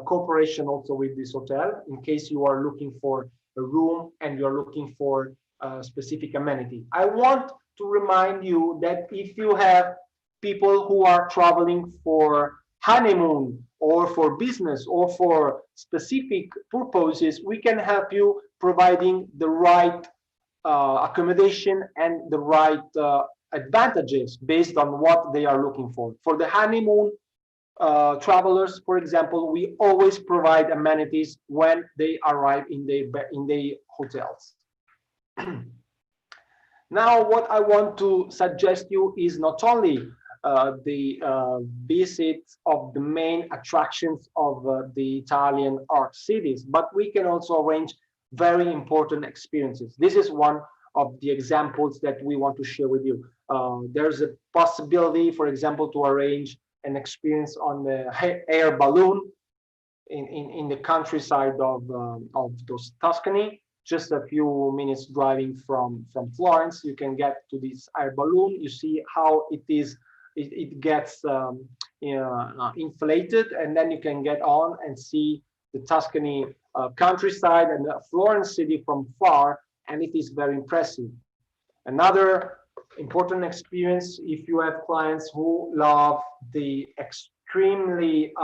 cooperation also with this hotel in case you are looking for a room and you're looking for a specific amenity. I want to remind you that if you have people who are traveling for honeymoon or for business or for specific purposes, we can help you providing the right accommodation and the right advantages based on what they are looking for. For the honeymoon travelers, for example, we always provide amenities when they arrive in their hotels. Now, what I want to suggest you is not only the visit of the main attractions of the Italian art cities, but we can also arrange very important experiences. This is one of the examples that we want to share with you. There's a possibility, for example, to arrange an experience on the air balloon in the countryside of Tuscany. Just a few minutes driving from Florence, you can get to this air balloon. You see how it gets inflated, and then you can get on and see the Tuscany countryside and the Florence city from far, and it is very impressive. Another important experience, if you have clients who love the extremely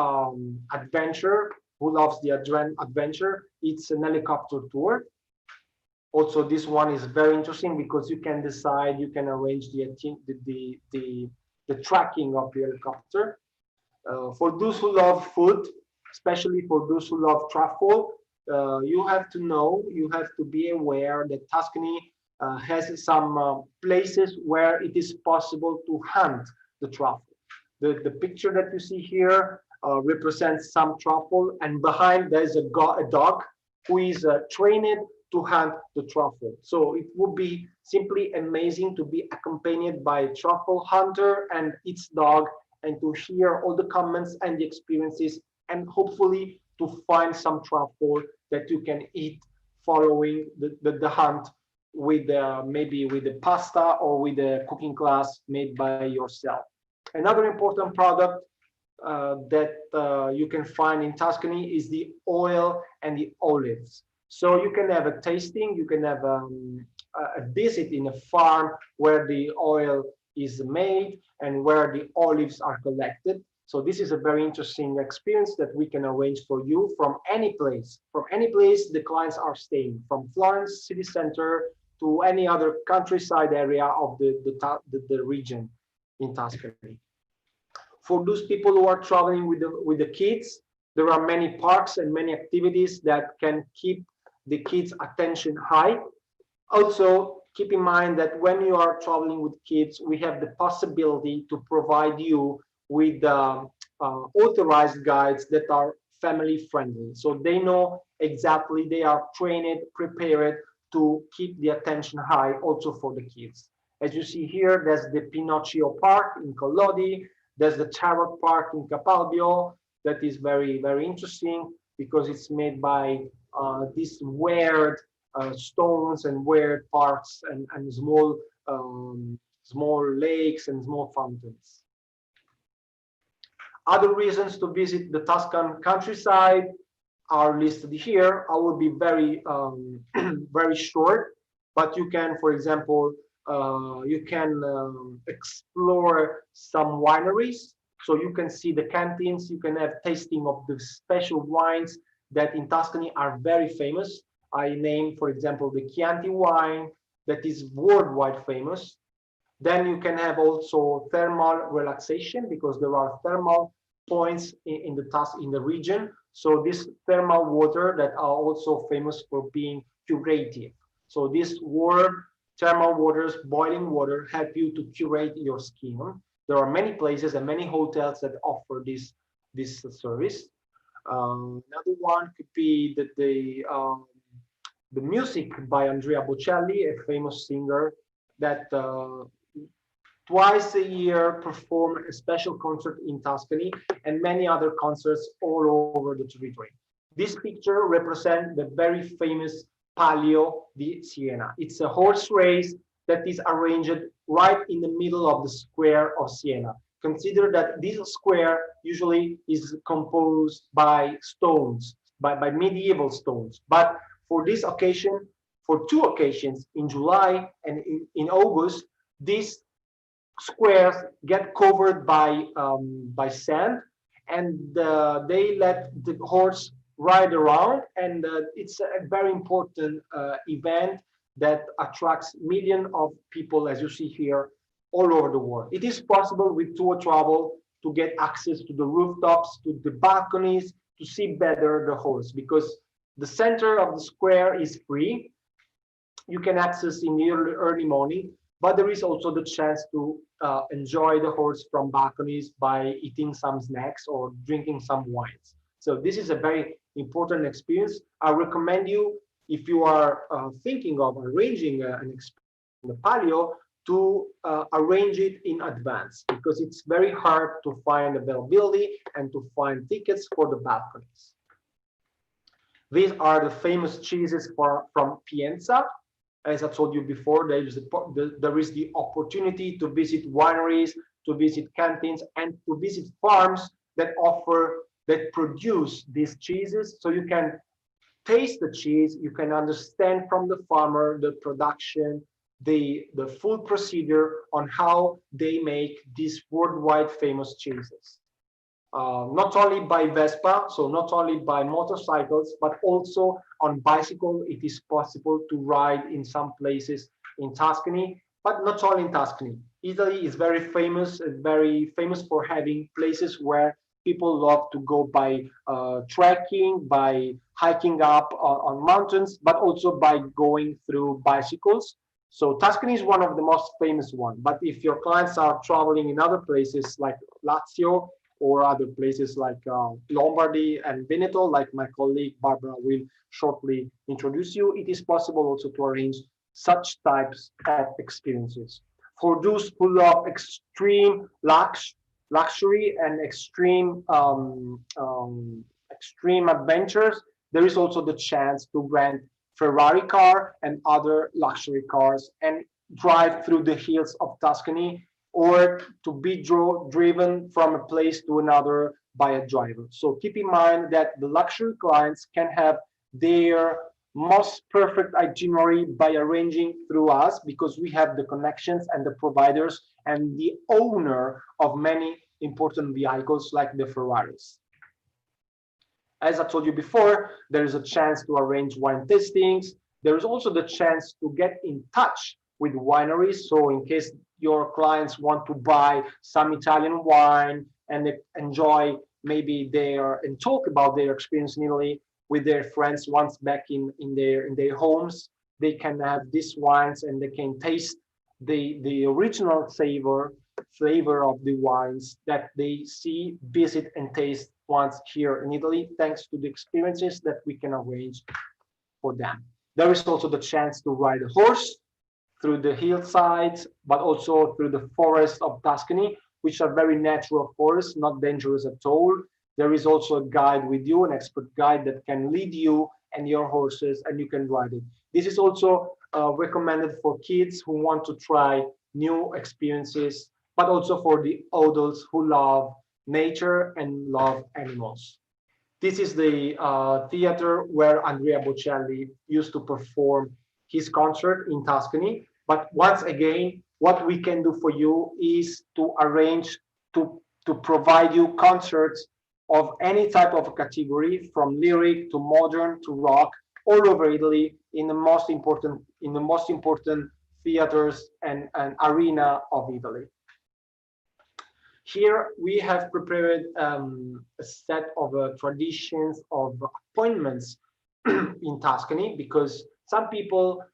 adventure, who loves the adventure, it's an helicopter tour. Also, this one is very interesting because you can decide, you can arrange the tracking of the helicopter. For those who love food, especially for those who love truffle, you have to know, you have to be aware that Tuscany has some places where it is possible to hunt the truffle. The picture that you see here represents some truffle, and behind there's a dog who is trained to hunt the truffle. So it would be simply amazing to be accompanied by a truffle hunter and its dog, and to hear all the comments and the experiences, and hopefully to find some truffle that you can eat following the hunt with maybe with the pasta or with a cooking class made by yourself. Another important product that you can find in Tuscany is the oil and the olives. So you can have a tasting, you can have a visit in a farm where the oil is made and where the olives are collected. So this is a very interesting experience that we can arrange for you from any place. From any place the clients are staying, from Florence city center to any other countryside area of the region in Tuscany. For those people who are traveling with the kids, there are many parks and many activities that can keep the kids' attention high. Also, keep in mind that when you are traveling with kids, we have the possibility to provide you with authorized guides that are family friendly. So they know exactly, they are trained, prepared to keep the attention high also for the kids. As you see here, there's the Pinocchio Park in Collodi. There's the Tarot Park in Capalbio that is very, very interesting because it's made by these weird stones and weird parks and small lakes and small fountains. Other reasons to visit the Tuscan countryside are listed here. I will be very, very short, but you can, for example, you can explore some wineries. So you can see the canteens, you can have tasting of the special wines that in Tuscany are very famous. I name, for example, the Chianti wine that is worldwide famous. Then you can have also thermal relaxation because there are thermal points in the region. So this thermal water that are also famous for being curative. So this warm thermal waters, boiling water, help you to curate your skin. There are many places and many hotels that offer this service. Another one could be the music by Andrea Bocelli, a famous singer that twice a year perform a special concert in Tuscany and many other concerts all over the territory. This picture represents the very famous Palio di Siena. It's a horse race that is arranged right in the middle of the square of Siena. Consider that this square usually is composed by stones, by medieval stones. But for this occasion, for two occasions, in July and in August, these squares get covered by sand, and they let the horse ride around, and it's a very important event that attracts millions of people, as you see here, all over the world. It is possible with TUO Travel to get access to the rooftops, to the balconies, to see better the horse, because the center of the square is free. You can access in the early morning, but there is also the chance to enjoy the horse from balconies by eating some snacks or drinking some wines. So this is a very important experience. I recommend you, if you are thinking of arranging an experience in the Palio, to arrange it in advance, because it's very hard to find availability and to find tickets for the balconies. These are the famous cheeses from Pienza. As I told you before, there is the opportunity to visit wineries, to visit canteens, and to visit farms that produce these cheeses. So you can taste the cheese, you can understand from the farmer the production, the full procedure on how they make these worldwide famous cheeses. Not only by Vespa, so not only by motorcycles, but also on bicycle. It is possible to ride in some places in Tuscany, but not only in Tuscany. Italy is very famous for having places where People love to go by trekking, by hiking up on mountains, but also by going through bicycles. So Tuscany is one of the most famous one. But if your clients are traveling in other places like Lazio or other places like Lombardy and Veneto, like my colleague Barbara will shortly introduce you, it is possible also to arrange such types of experiences. For those who love extreme luxury and extreme adventures, there is also the chance to rent Ferrari car and other luxury cars and drive through the hills of Tuscany, or to be driven from a place to another by a driver. So keep in mind that the luxury clients can have their most perfect itinerary by arranging through us, because we have the connections and the providers and the owner of many important vehicles like the Ferraris. As I told you before, there is a chance to arrange wine tastings. There is also the chance to get in touch with wineries. So in case your clients want to buy some Italian wine and enjoy maybe and talk about their experience in Italy with their friends once back in their homes, they can have these wines and they can taste the original flavor of the wines that they see, visit, and taste once here in Italy, thanks to the experiences that we can arrange for them. There is also the chance to ride a horse through the hillsides, but also through the forest of Tuscany, which are very natural forests, not dangerous at all. There is also a guide with you, an expert guide that can lead you and your horses, and you can ride it. This is also recommended for kids who want to try new experiences, but also for the adults who love nature and love animals. This is the theater where Andrea Bocelli used to perform his concert in Tuscany. But once again, what we can do for you is to arrange to provide you concerts of any type of category, from lyric to modern to rock, all over Italy, in the most important theaters and arena of Italy. Here we have prepared a set of traditions of appointments in Tuscany, because some people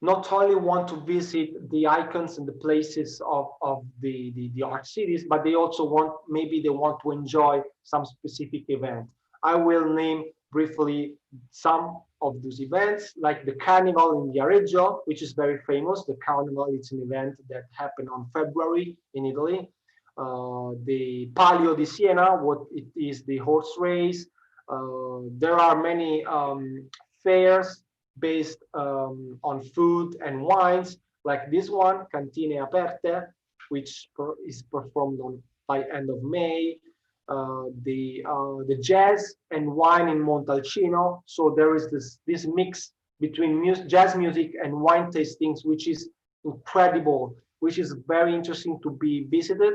not only want to visit the icons and the places of the art cities, but they also maybe they want to enjoy some specific event. I will name briefly some of those events, like the Carnival in Viareggio, which is very famous. The Carnival is an event that happened on February in Italy. The Palio di Siena, what it is, the horse race. There are many fairs based on food and wines, like this one, Cantine Aperte, which is performed by end of May. The jazz and wine in Montalcino. So there is this mix between jazz music and wine tastings, which is incredible, which is very interesting to be visited.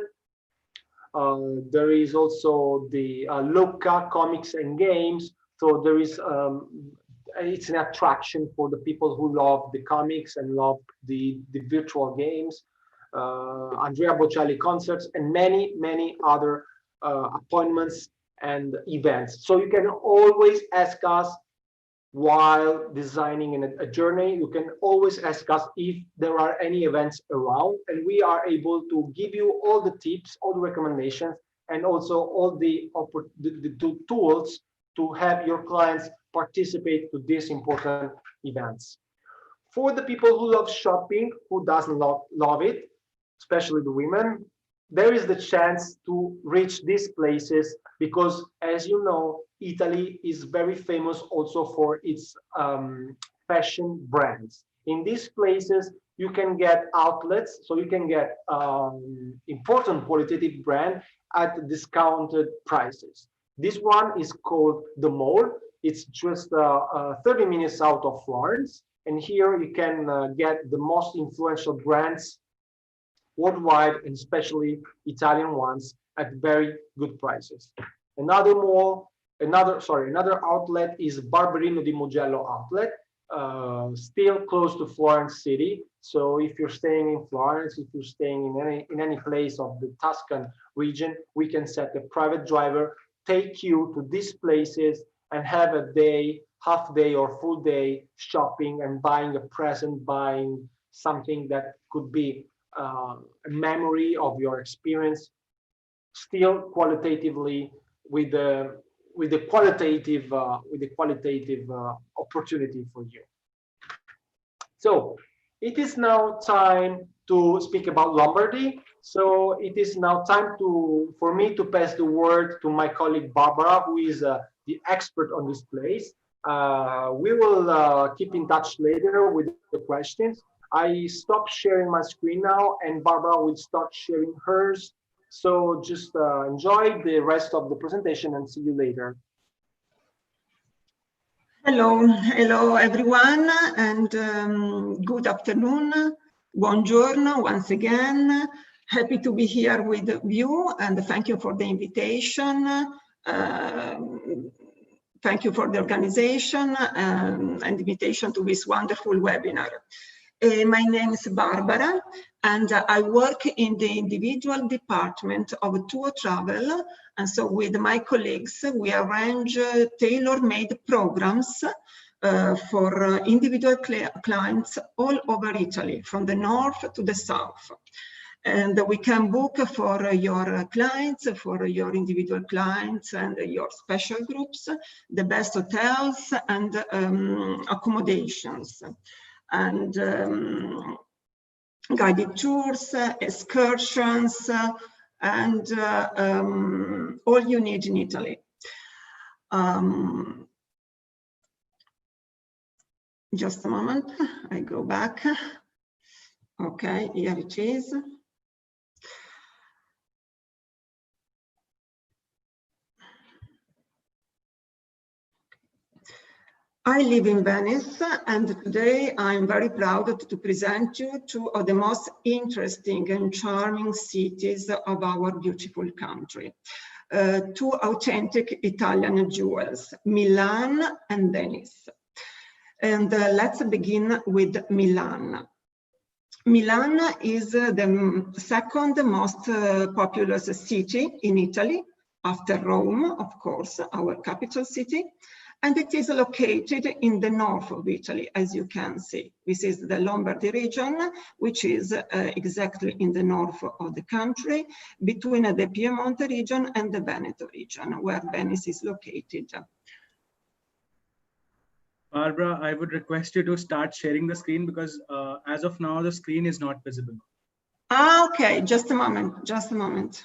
There is also the Lucca Comics and Games. So there is it's an attraction for the people who love the comics and love the virtual games. Andrea Bocelli concerts and many other appointments and events. So you can always ask us while designing a journey. You can always ask us if there are any events around, and we are able to give you all the tips, all the recommendations, and also all the tools to have your clients participate to these important events. For the people who love shopping, who doesn't love it, especially the women, there is the chance to reach these places, because, as you know, Italy is very famous also for its fashion brands. In these places, you can get outlets, so you can get important qualitative brand at discounted prices. This one is called the Mall. It's just 30 minutes out of Florence, and here you can get the most influential brands worldwide, and especially Italian ones, at very good prices. Another outlet is Barbarino di Mugello outlet. still close to Florence city. So if you're staying in Florence, if you're staying in any place of the Tuscan region, we can set a private driver, take you to these places and have a day, half day or full day shopping and buying a present, buying something that could be a memory of your experience, still qualitatively with the qualitative opportunity for you. So it is now time to speak about Lombardy. So it is now time for me to pass the word to my colleague Barbara, who is the expert on this place. We will keep in touch later with the questions. I stop sharing my screen now, and Barbara will start sharing hers. So just enjoy the rest of the presentation and see you later. Hello everyone, and good afternoon. Buongiorno once again. Happy to be here with you, and thank you for the invitation. Thank you for the organization and invitation to this wonderful webinar. My name is Barbara, and I work in the individual department of TUO Travel. And so with my colleagues, we arrange tailor-made programs for individual clients all over Italy, from the north to the south. And we can book for your clients, for your individual clients and your special groups, the best hotels and accommodations, and guided tours, excursions, and all you need in Italy. Just a moment, I go back. Okay, here it is. I live in Venice, and today I'm very proud to present you two of the most interesting and charming cities of our beautiful country. Two authentic Italian jewels, Milan and Venice. And let's begin with Milan. Milan is the second most populous city in Italy, after Rome, of course, our capital city. And it is located in the north of Italy, as you can see. This is the Lombardy region, which is exactly in the north of the country, between the Piemonte region and the Veneto region, where Venice is located. Barbara, I would request you to start sharing the screen, because as of now, the screen is not visible. Ah, okay, just a moment, just a moment.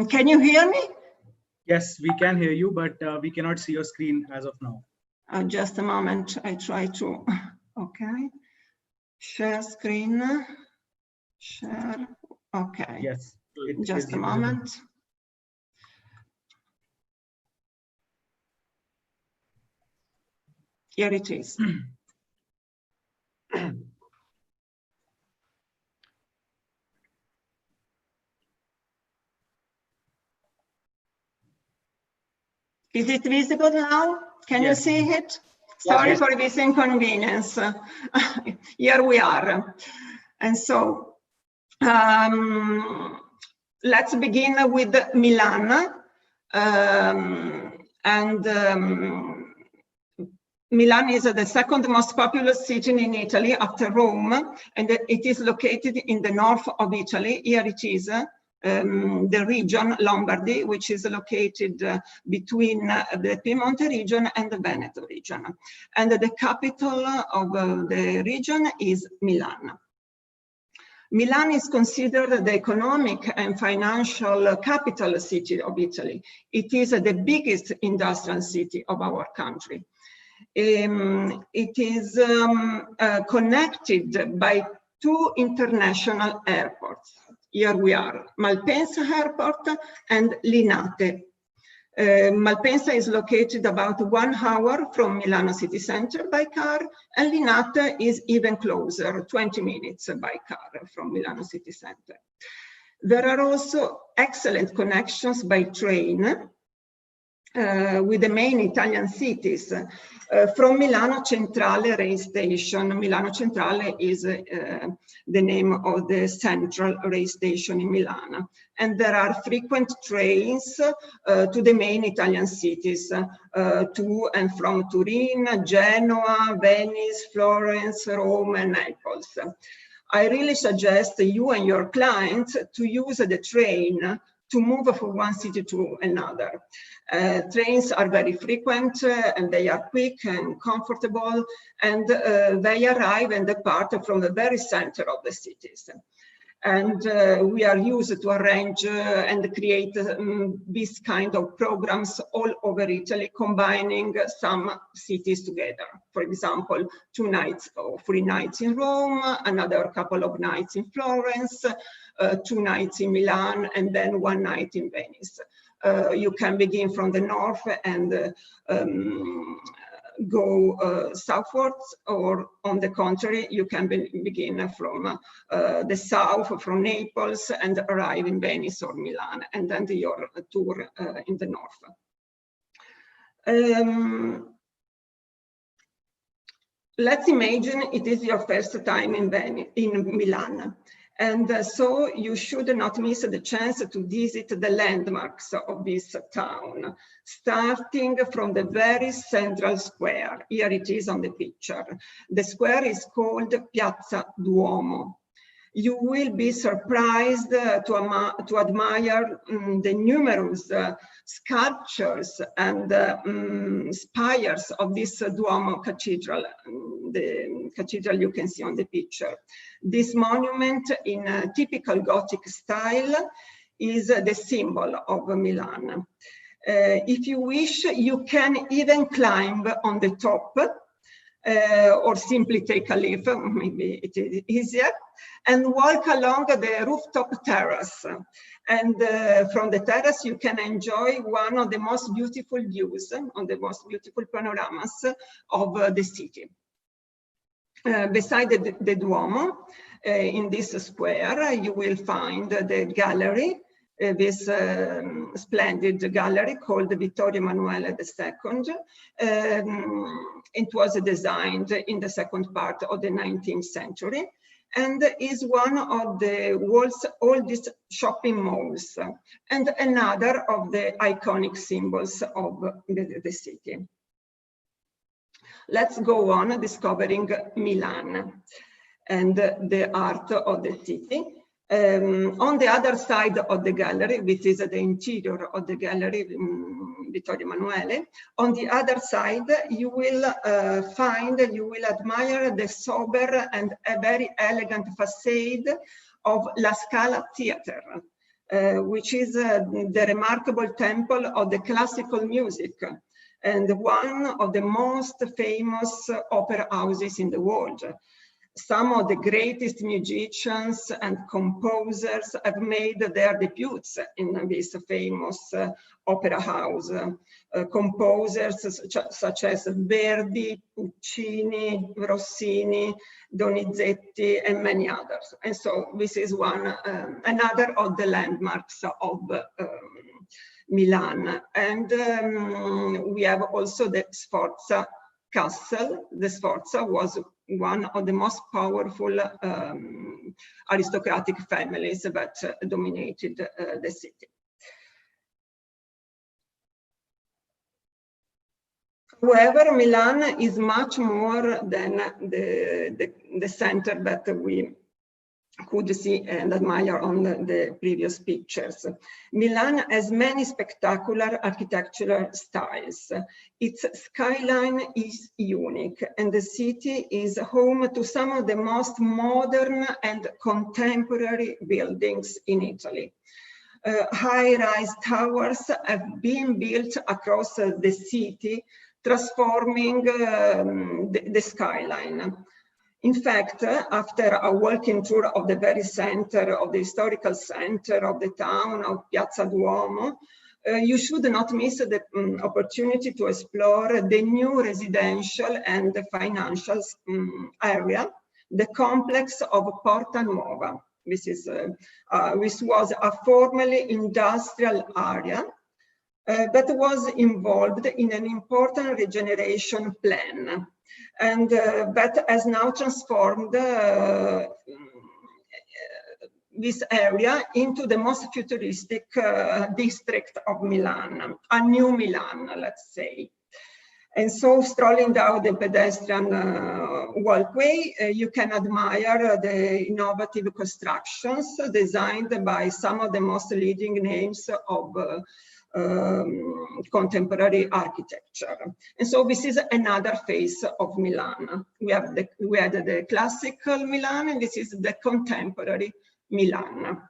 Can you hear me? Yes, we can hear you, but we cannot see your screen as of now. Just a moment, I try to, okay. Share screen, share, okay. Yes. Just a moment. Here it is. Is it visible now? Can you see it? Sorry for this inconvenience. Here we are. And so, let's begin with Milan. Milan is the second most populous city in Italy after Rome, and it is located in the north of Italy. Here it is. The region Lombardy, which is located between the Piemonte region and the Veneto region. And the capital of the region is Milan. Milan is considered the economic and financial capital city of Italy. It is the biggest industrial city of our country. It is connected by two international airports. Here we are, Malpensa Airport and Linate. Malpensa is located about 1 hour from Milano city center by car, and Linate is even closer, 20 minutes by car from Milano city center. There are also excellent connections by train with the main Italian cities. From Milano Centrale rail station. Milano Centrale is the name of the central rail station in Milan. And there are frequent trains to the main Italian cities, to and from Turin, Genoa, Venice, Florence, Rome, and Naples. I really suggest you and your clients to use the train to move from one city to another. Trains are very frequent and they are quick and comfortable, and they arrive and depart from the very center of the cities. And we are used to arrange and create this kind of programs all over Italy, combining some cities together. For example, 2 nights or 3 nights in Rome, another couple of nights in Florence, 2 nights in Milan, and then 1 night in Venice. You can begin from the north and go southwards, or on the contrary, you can begin from the south, from Naples, and arrive in Venice or Milan, and then your tour in the north. Let's imagine it is your first time in Milan. And so you should not miss the chance to visit the landmarks of this town, starting from the very central square. Here it is on the picture. The square is called Piazza Duomo. You will be surprised to admire the numerous sculptures and spires of this Duomo Cathedral, the cathedral you can see on the picture. This monument in a typical Gothic style is the symbol of Milan. If you wish, you can even climb on the top or simply take a lift, maybe it is easier, and walk along the rooftop terrace. And from the terrace, you can enjoy one of the most beautiful views, on the most beautiful panoramas of the city. Beside the Duomo, in this square, you will find the gallery, this splendid gallery called Vittorio Emanuele II. It was designed in the second part of the 19th century and is one of the world's oldest shopping malls and another of the iconic symbols of the city. Let's go on discovering Milan and the art of the city. On the other side of the gallery, which is the interior of the gallery, Vittorio Emanuele, on the other side, you will admire the sober and a very elegant facade of La Scala Theater, which is the remarkable temple of the classical music and one of the most famous opera houses in the world. Some of the greatest musicians and composers have made their debuts in this famous opera house. Composers such as Verdi, Puccini, Rossini, Donizetti, and many others. And so this is another of the landmarks of Milan. And we have also the Sforza Castle. The Sforza was one of the most powerful aristocratic families that dominated the city. However, Milan is much more than the center that we could see and admire on the previous pictures. Milan has many spectacular architectural styles. Its skyline is unique, and the city is home to some of the most modern and contemporary buildings in Italy. High-rise towers have been built across the city, transforming the skyline. In fact, after a walking tour of the very center, of the historical center of the town of Piazza Duomo, you should not miss the opportunity to explore the new residential and the financial area, the complex of Porta Nuova. This was a formerly industrial area that was involved in an important regeneration plan, and that has now transformed this area into the most futuristic district of Milan, a new Milan, let's say. And so, strolling down the pedestrian walkway, you can admire the innovative constructions designed by some of the most leading names of contemporary architecture. And so this is another face of Milan. We had the classical Milan, and this is the contemporary Milan.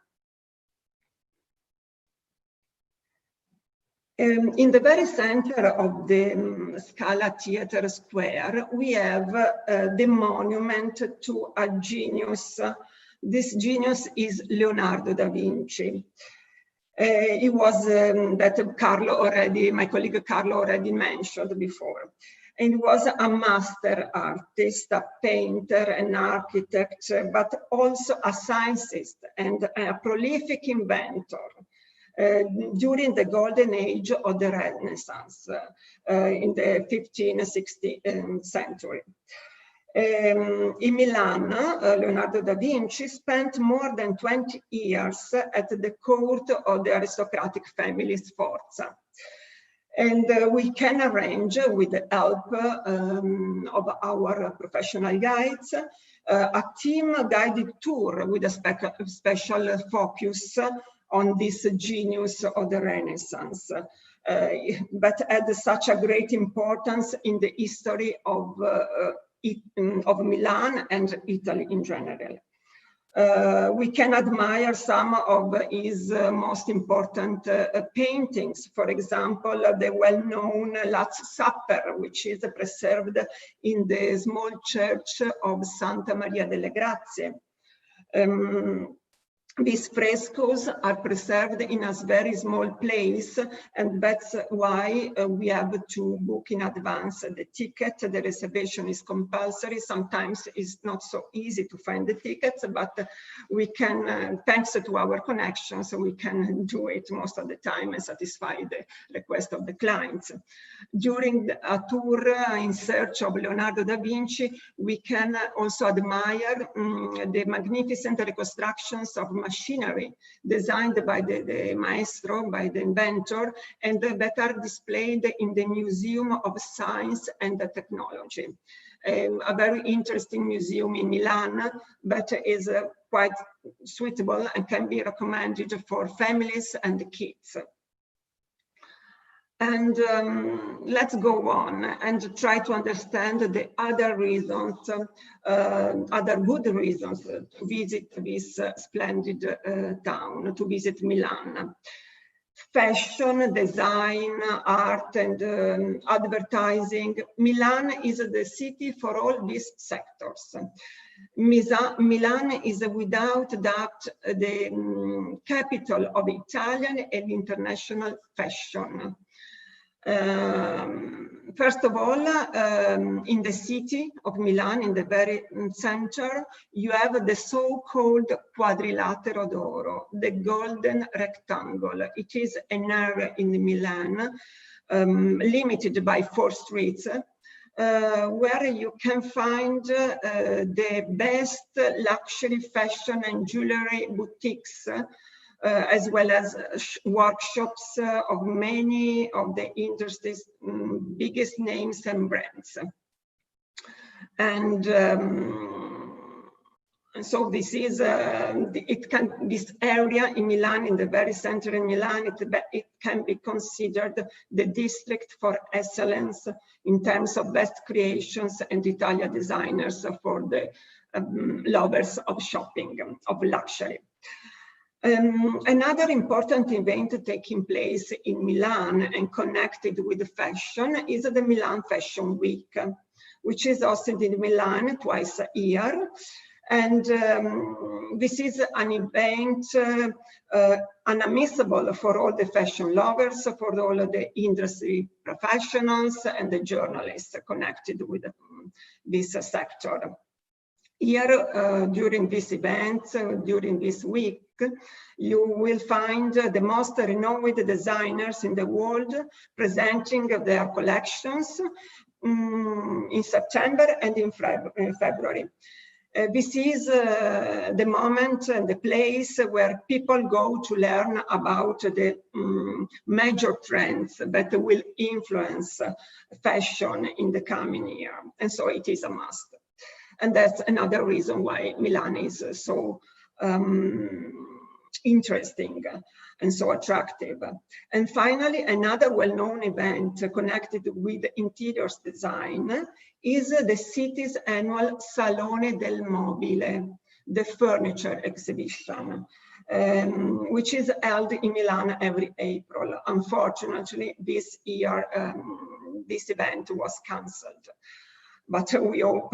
In the very center of the Scala Theater Square, we have the monument to a genius. This genius is Leonardo da Vinci. It was that my colleague Carlo already mentioned before. And he was a master artist, a painter, an architect, but also a scientist and a prolific inventor during the golden age of the Renaissance in the 15th, 16th century. In Milan, Leonardo da Vinci spent more than 20 years at the court of the aristocratic family Sforza. And we can arrange, with the help of our professional guides, a team-guided tour with a special focus on this genius of the Renaissance, but had such a great importance in the history of Milan and Italy in general. We can admire some of his most important paintings. For example, the well-known Last Supper, which is preserved in the small church of Santa Maria delle Grazie. These frescoes are preserved in a very small place, and that's why we have to book in advance the ticket. The reservation is compulsory. Sometimes it's not so easy to find the tickets, but we can, thanks to our connections, we can do it most of the time and satisfy the request of the clients. During a tour in search of Leonardo da Vinci, we can also admire the magnificent reconstructions of machinery designed by the maestro, by the inventor, and that are displayed in the Museum of Science and Technology. A very interesting museum in Milan, but is quite suitable and can be recommended for families and kids. And let's go on and try to understand the other reasons, other good reasons to visit this splendid town, to visit Milan. Fashion, design, art, and advertising. Milan is the city for all these sectors. Milan is without doubt the capital of Italian and international fashion. First of all, in the city of Milan, in the very center, you have the so-called Quadrilatero d'Oro, the golden rectangle. It is an area in Milan limited by 4 streets, where you can find the best luxury fashion and jewelry boutiques, as well as workshops of many of the industry's biggest names and brands. And so this is, this area in Milan, in the very center in Milan, it can be considered the district for excellence in terms of best creations and Italian designers for the lovers of shopping, of luxury. Another important event taking place in Milan and connected with fashion is the Milan Fashion Week, which is hosted in Milan twice a year. And this is an event unmissable for all the fashion lovers, for all of the industry professionals and the journalists connected with this sector. Here, during this event, during this week, you will find the most renowned designers in the world presenting their collections in September and in February. This is the moment and the place where people go to learn about the major trends that will influence fashion in the coming year. And so it is a must. And that's another reason why Milan is so interesting and so attractive. And finally, another well-known event connected with interiors design is the city's annual Salone del Mobile, the furniture exhibition, which is held in Milan every April. Unfortunately, this year, this event was cancelled, but we hope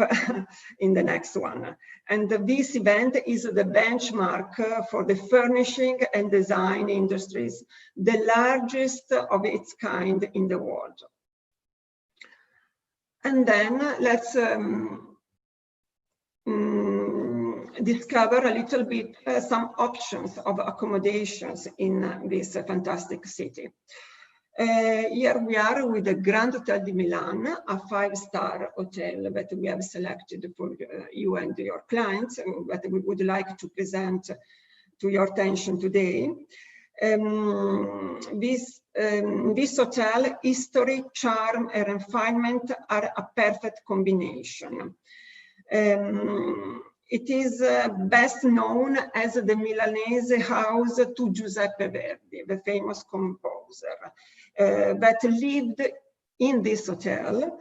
in the next one. And this event is the benchmark for the furnishing and design industries, the largest of its kind in the world. And then let's discover a little bit some options of accommodations in this fantastic city. Here we are with the Grand Hotel de Milan, a 5-star hotel that we have selected for you and your clients, that we would like to present to your attention today. This hotel, history, charm, and refinement are a perfect combination. It is best known as the Milanese house to Giuseppe Verdi, the famous composer, that lived in this hotel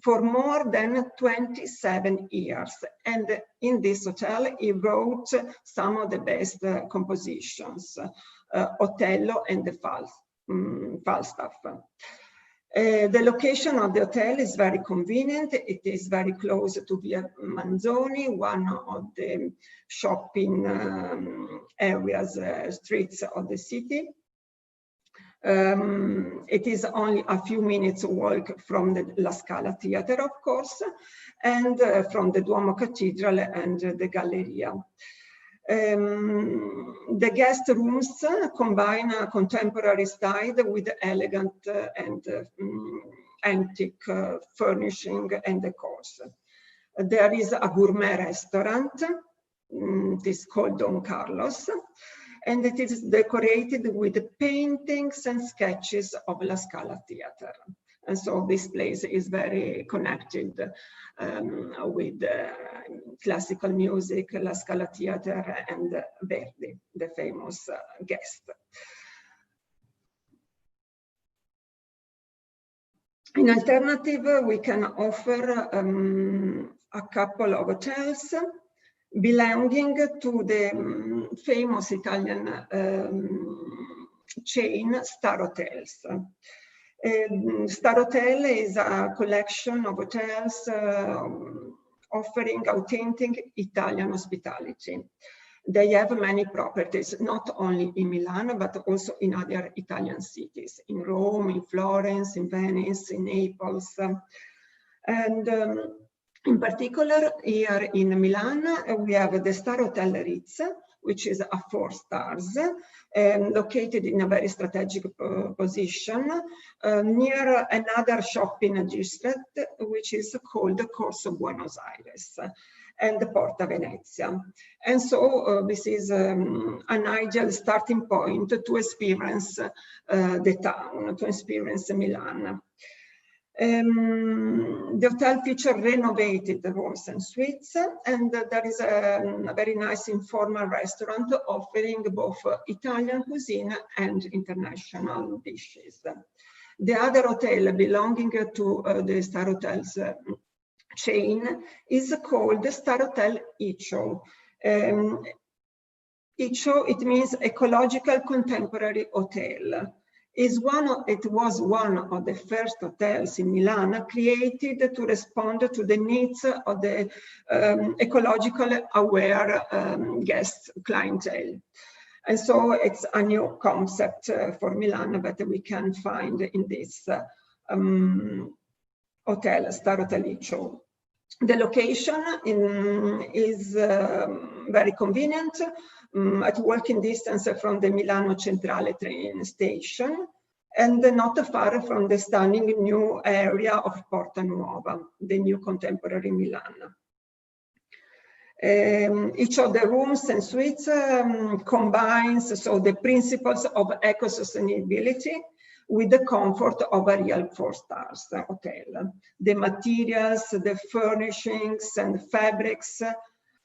for more than 27 years. And in this hotel, he wrote some of the best compositions, Otello and the Falstaff. The location of the hotel is very convenient. It is very close to Via Manzoni, one of the shopping areas, streets of the city. It is only a few minutes walk from the La Scala Theater, of course, and from the Duomo Cathedral and the Galleria. The guest rooms combine a contemporary style with elegant and antique furnishing and decors. There is a gourmet restaurant. It is called Don Carlos, and it is decorated with paintings and sketches of La Scala Theater. And so this place is very connected with classical music, La Scala Theater, and Verdi, the famous guest. In alternative, we can offer a couple of hotels belonging to the famous Italian chain Star Hotels. Star Hotel is a collection of hotels offering authentic Italian hospitality. They have many properties, not only in Milan, but also in other Italian cities, in Rome, in Florence, in Venice, in Naples. And in particular, here in Milan, we have the Star Hotel Ritz, which is a 4 stars, located in a very strategic position near another shopping district, which is called Corso Buenos Aires and Porta Venezia. And so this is an ideal starting point to experience the town, to experience Milan. The hotel features renovated rooms and suites, and there is a very nice informal restaurant offering both Italian cuisine and international dishes. The other hotel belonging to the Star Hotels chain is called the Star Hotel Icho. Icho, it means ecological contemporary hotel. It was one of the first hotels in Milan created to respond to the needs of the ecologically aware guest clientele. And so it's a new concept for Milan that we can find in this hotel, Star Hoteliccio. The location is very convenient, at walking distance from the Milano Centrale train station, and not far from the stunning new area of Porta Nuova, the new contemporary Milan. Each of the rooms and suites combines the principles of eco-sustainability with the comfort of a real 4-star hotel. The materials, the furnishings and fabrics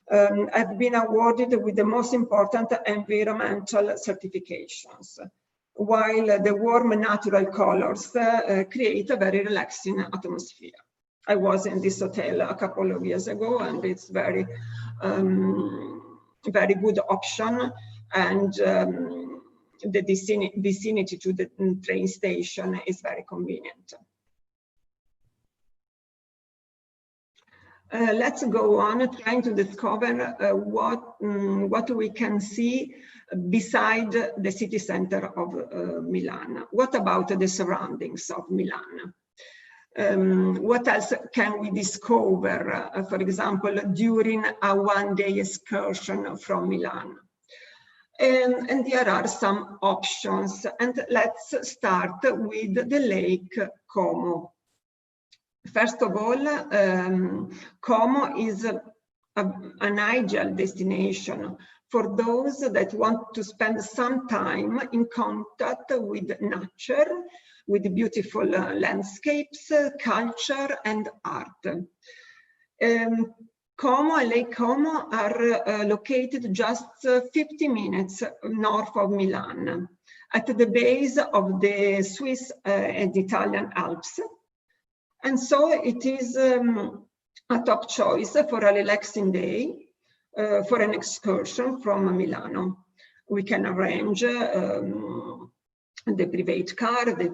have been awarded with the most important environmental certifications, while the warm natural colors create a very relaxing atmosphere. I was in this hotel a couple of years ago, and it's very good option, and the vicinity to the train station is very convenient. Let's go on trying to discover what we can see beside the city center of Milan. What about the surroundings of Milan? What else can we discover, for example, during a one-day excursion from Milan? And there are some options, and let's start with the Lake Como. First of all, Como is an ideal destination for those that want to spend some time in contact with nature, with beautiful landscapes, culture, and art. Como and Lake Como are located just 50 minutes north of Milan, at the base of the Swiss and Italian Alps. And so it is a top choice for a relaxing day, for an excursion from Milano. We can arrange the private car, the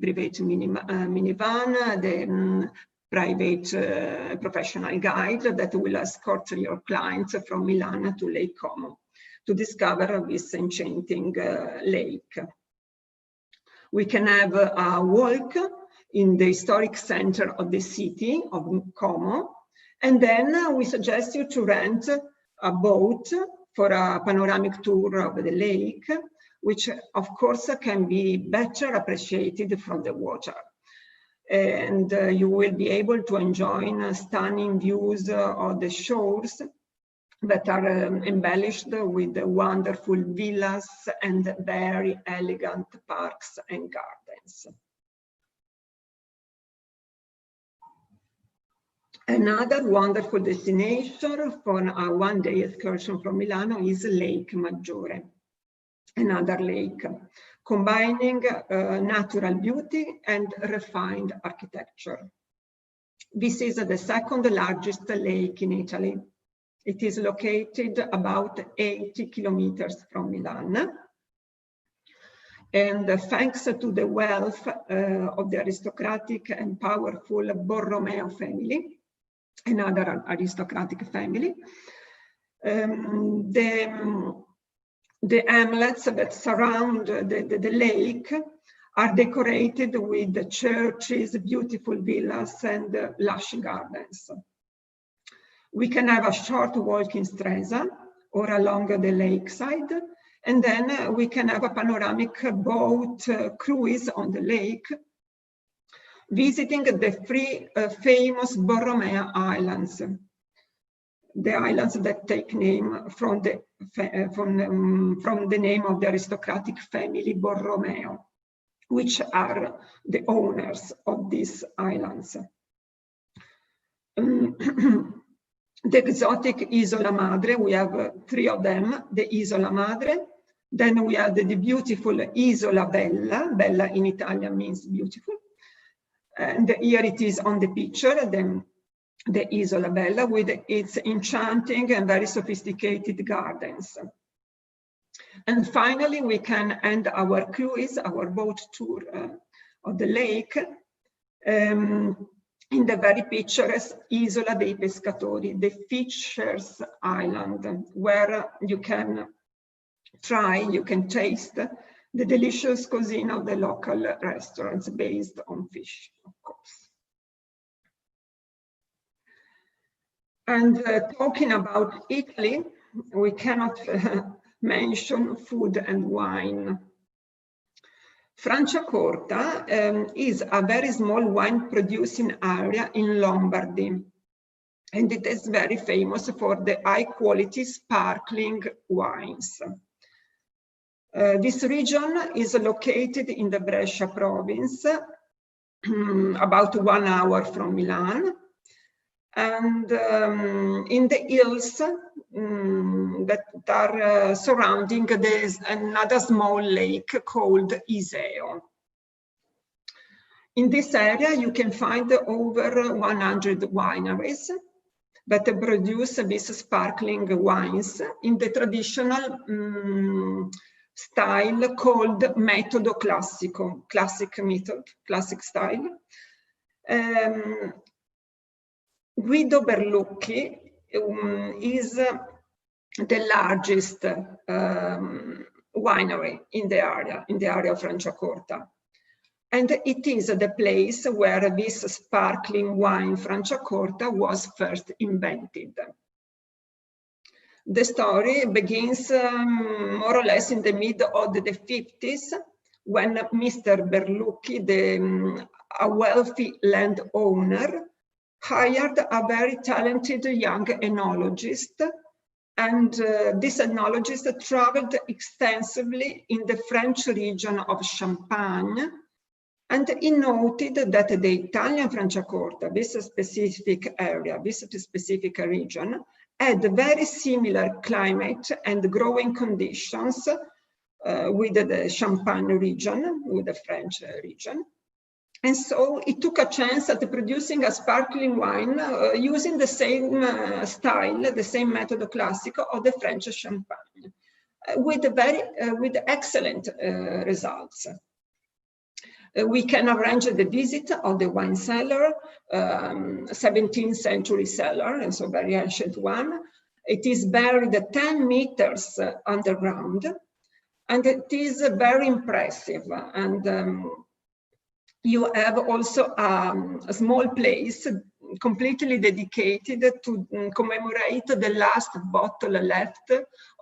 private minivan, the private professional guide that will escort your clients from Milan to Lake Como to discover this enchanting lake. We can have a walk in the historic center of the city of Como, and then we suggest you to rent a boat for a panoramic tour of the lake, which of course can be better appreciated from the water. And you will be able to enjoy stunning views of the shores that are embellished with wonderful villas and very elegant parks and gardens. Another wonderful destination for a one-day excursion from Milano is Lake Maggiore, another lake, combining natural beauty and refined architecture. This is the second largest lake in Italy. It is located about 80 kilometers from Milan. And thanks to the wealth of the aristocratic and powerful Borromeo family, another aristocratic family, the hamlets that surround the lake are decorated with churches, beautiful villas, and lush gardens. We can have a short walk in Stresa or along the lakeside, and then we can have a panoramic boat cruise on the lake, visiting the three famous Borromeo Islands, the islands that take name from the name of the aristocratic family Borromeo, which are the owners of these islands. The exotic Isola Madre, we have three of them, the Isola Madre. Then we have the beautiful Isola Bella. Bella in Italian means beautiful. And here it is on the picture, then the Isola Bella with its enchanting and very sophisticated gardens. And finally, we can end our cruise, our boat tour of the lake in the very picturesque Isola dei Pescatori, the Fishers Island, where you can taste the delicious cuisine of the local restaurants based on fish, of course. And talking about Italy, we cannot mention food and wine. Franciacorta is a very small wine producing area in Lombardy, and it is very famous for the high quality sparkling wines. This region is located in the Brescia province, about 1 hour from Milan, and in the hills that are surrounding another small lake called Iseo. In this area, you can find over 100 wineries that produce these sparkling wines in the traditional style called metodo classico, classic method, classic style. Guido Berlucchi is the largest winery in the area of Franciacorta. And it is the place where this sparkling wine Franciacorta was first invented. The story begins more or less in the mid of the 50s, when Mr. Berlucchi, a wealthy landowner, hired a very talented young enologist, and this enologist traveled extensively in the French region of Champagne, and he noted that the Italian Franciacorta, this specific area, this specific region, had very similar climate and growing conditions with the Champagne region, with the French region. And so he took a chance at producing a sparkling wine using the same style, the same metodo classico of the French Champagne, with excellent results. We can arrange the visit of the wine cellar, 17th century cellar, and so very ancient one. It is buried 10 meters underground, and it is very impressive. And you have also a small place completely dedicated to commemorate the last bottle left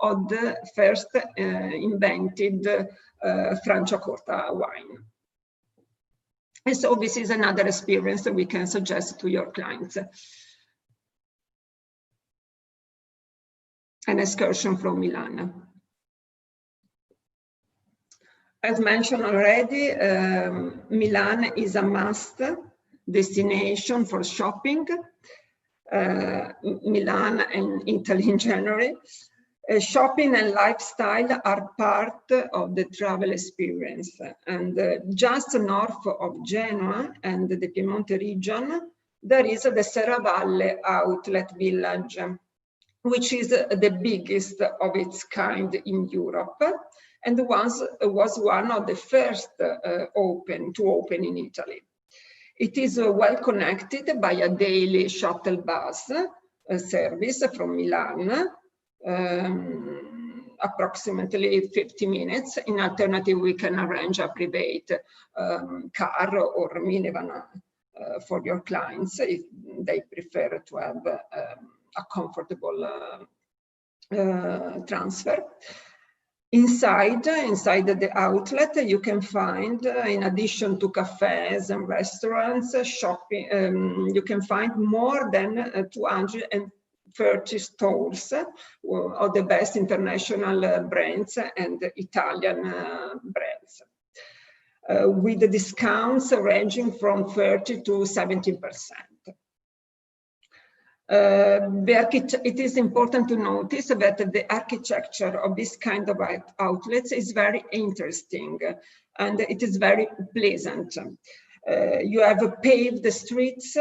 of the first invented Franciacorta wine. And so this is another experience that we can suggest to your clients. An excursion from Milan. As mentioned already, Milan is a must destination for shopping. Milan and Italy in general. Shopping and lifestyle are part of the travel experience. And just north of Genoa and the Piemonte region, there is the Ceraval outlet village, which is the biggest of its kind in Europe, and was one of the first to open in Italy. It is well connected by a daily shuttle bus service from Milan, approximately 50 minutes. In alternative, we can arrange a private car or minivan for your clients if they prefer to have a comfortable transfer. Inside the outlet, you can find, in addition to cafes and restaurants, shopping, you can find more than 230 stores of the best international brands and Italian brands, with the discounts ranging from 30 to 70%. It is important to notice that the architecture of this kind of outlets is very interesting, and it is very pleasant. You have paved streets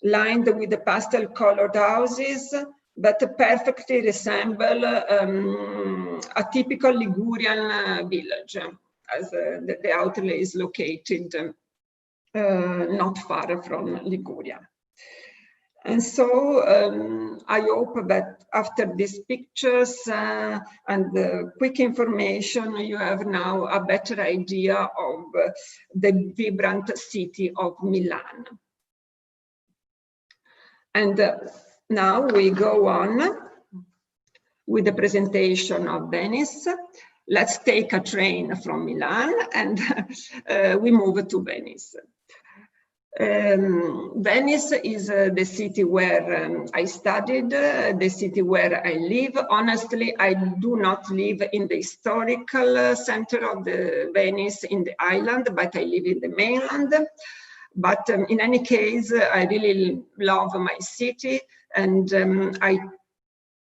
lined with the pastel-colored houses, that perfectly resemble a typical Ligurian village, as the outlet is located not far from Liguria. And so I hope that after these pictures and the quick information, you have now a better idea of the vibrant city of Milan. And now we go on with the presentation of Venice. Let's take a train from Milan and we move to Venice. Venice is the city where I studied, the city where I live. Honestly, I do not live in the historical center of the Venice in the island, but I live in the mainland. But in any case, I really love my city, and I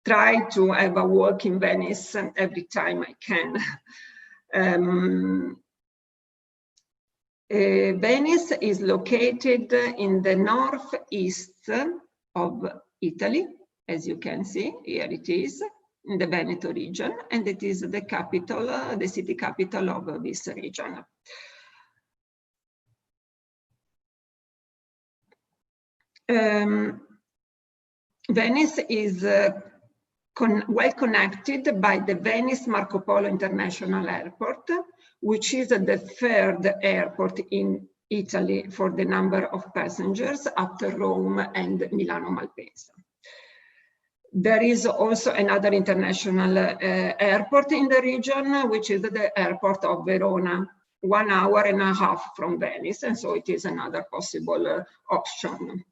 try to have a walk in Venice every time I can. Venice is located in the northeast of Italy, as you can see, here it is, in the Veneto region, and it is the capital, the city capital of this region. Venice is well connected by the Venice Marco Polo International Airport, which is the third airport in Italy for the number of passengers after Rome and Milano Malpensa. There is also another international airport in the region, which is the airport of Verona, 1 hour and a half from Venice, and so it is another possible option.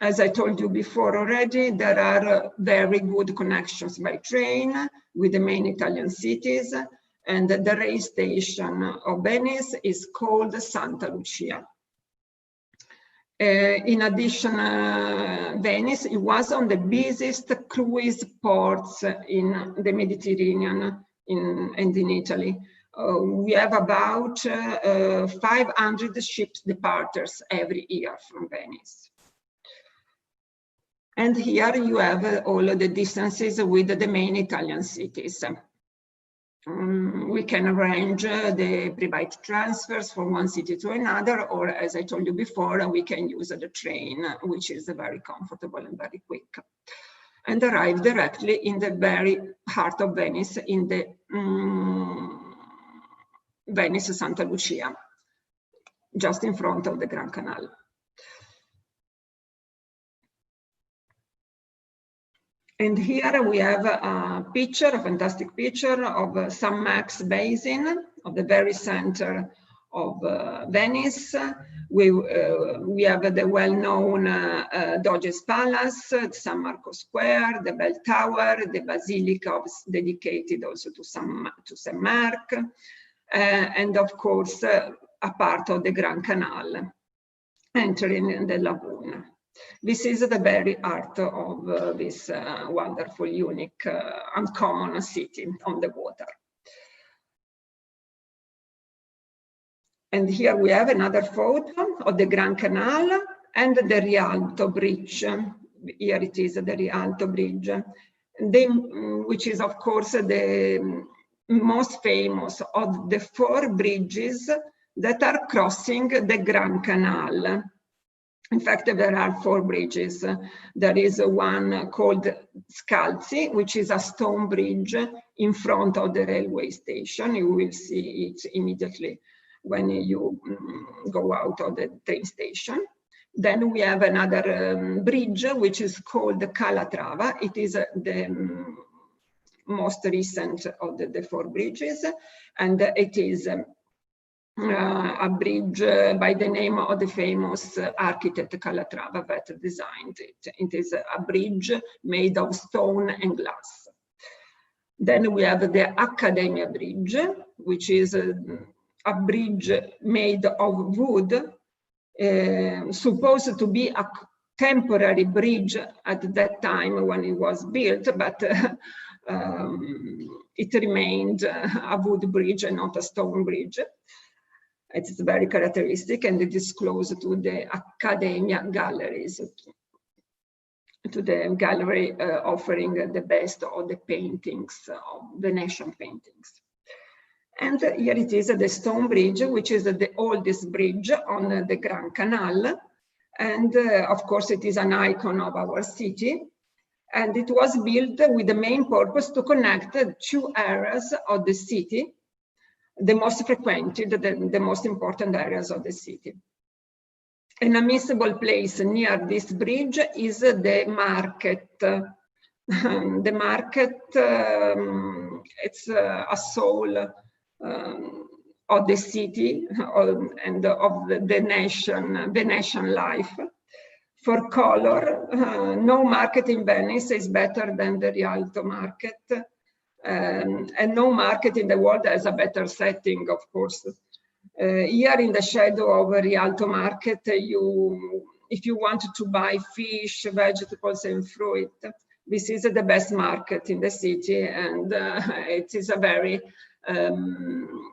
As I told you before already, there are very good connections by train with the main Italian cities, and the rail station of Venice is called Santa Lucia. In addition, Venice was on the busiest cruise ports in the Mediterranean and in Italy. We have about 500 ships departures every year from Venice. And here you have all of the distances with the main Italian cities. We can arrange the private transfers from one city to another, or as I told you before, we can use the train, which is very comfortable and very quick, and arrive directly in the very heart of Venice, in the Venice Santa Lucia, just in front of the Grand Canal. And here we have a picture, a fantastic picture of San Max Basin, of the very center of Venice. We have the well-known Doge's Palace, San Marco Square, the Bell Tower, the Basilica dedicated also to San Mark, and of course, a part of the Grand Canal, entering the lagoon. This is the very heart of this wonderful, unique, uncommon city on the water. And here we have another photo of the Grand Canal and the Rialto Bridge. Here it is, the Rialto Bridge, which is, of course, the most famous of the 4 bridges that are crossing the Grand Canal. In fact, there are 4 bridges. There is one called Scalzi, which is a stone bridge in front of the railway station. You will see it immediately when you go out of the train station. Then we have another bridge, which is called Calatrava. It is the most recent of the 4 bridges, and it is a bridge by the name of the famous architect Calatrava that designed it. It is a bridge made of stone and glass. Then we have the Accademia Bridge, which is a bridge made of wood, supposed to be a temporary bridge at that time when it was built, but it remained a wood bridge and not a stone bridge. It's very characteristic, and it is close to the Accademia galleries. gallery offering the best of the paintings, of Venetian paintings. And here it is, the stone bridge, which is the oldest bridge on the Grand Canal. And of course, it is an icon of our city. And it was built with the main purpose to connect two areas of the city, the most frequented, the most important areas of the city. An unmissable place near this bridge is the market. The market, it's a soul of the city and of the nation, Venetian life. For color, no market in Venice is better than the Rialto market, and no market in the world has a better setting, of course. Here in the shadow of Rialto market, if you want to buy fish, vegetables and fruit, this is the best market in the city, and it is a very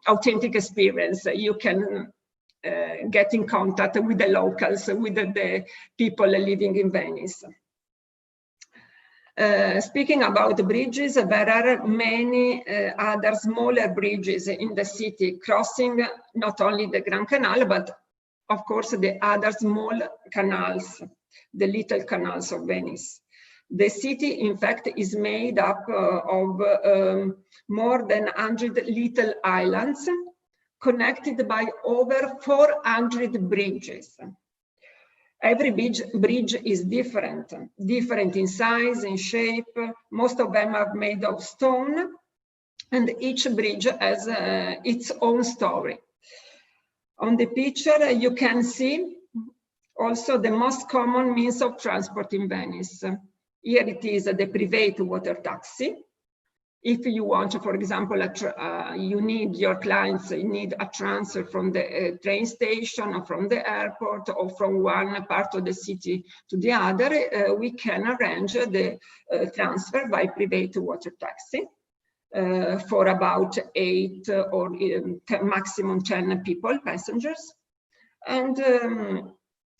authentic experience. You can get in contact with the locals, with the people living in Venice. Speaking about bridges, there are many other smaller bridges in the city, crossing not only the Grand Canal, but of course the other small canals, the little canals of Venice. The city, in fact, is made up of more than 100 little islands, connected by over 400 bridges. Every bridge is different in size, in shape. Most of them are made of stone, and each bridge has its own story. On the picture, you can see also the most common means of transport in Venice. Here it is the private water taxi. If you want, for example, your clients need a transfer from the train station or from the airport or from one part of the city to the other, we can arrange the transfer by private water taxi for about 8 or maximum 10 people, passengers. And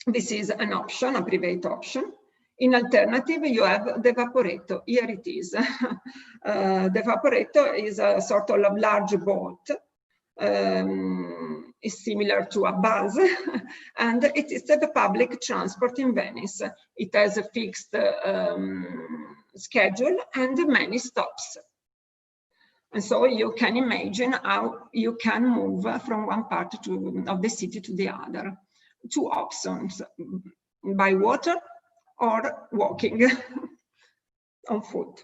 this is an option, a private option. In alternative, you have the Vaporetto. Here it is. The Vaporetto is a sort of large boat. It's similar to a bus, and it is the public transport in Venice. It has a fixed schedule and many stops. And so you can imagine how you can move from one part of the city to the other. Two options, by water or walking on foot.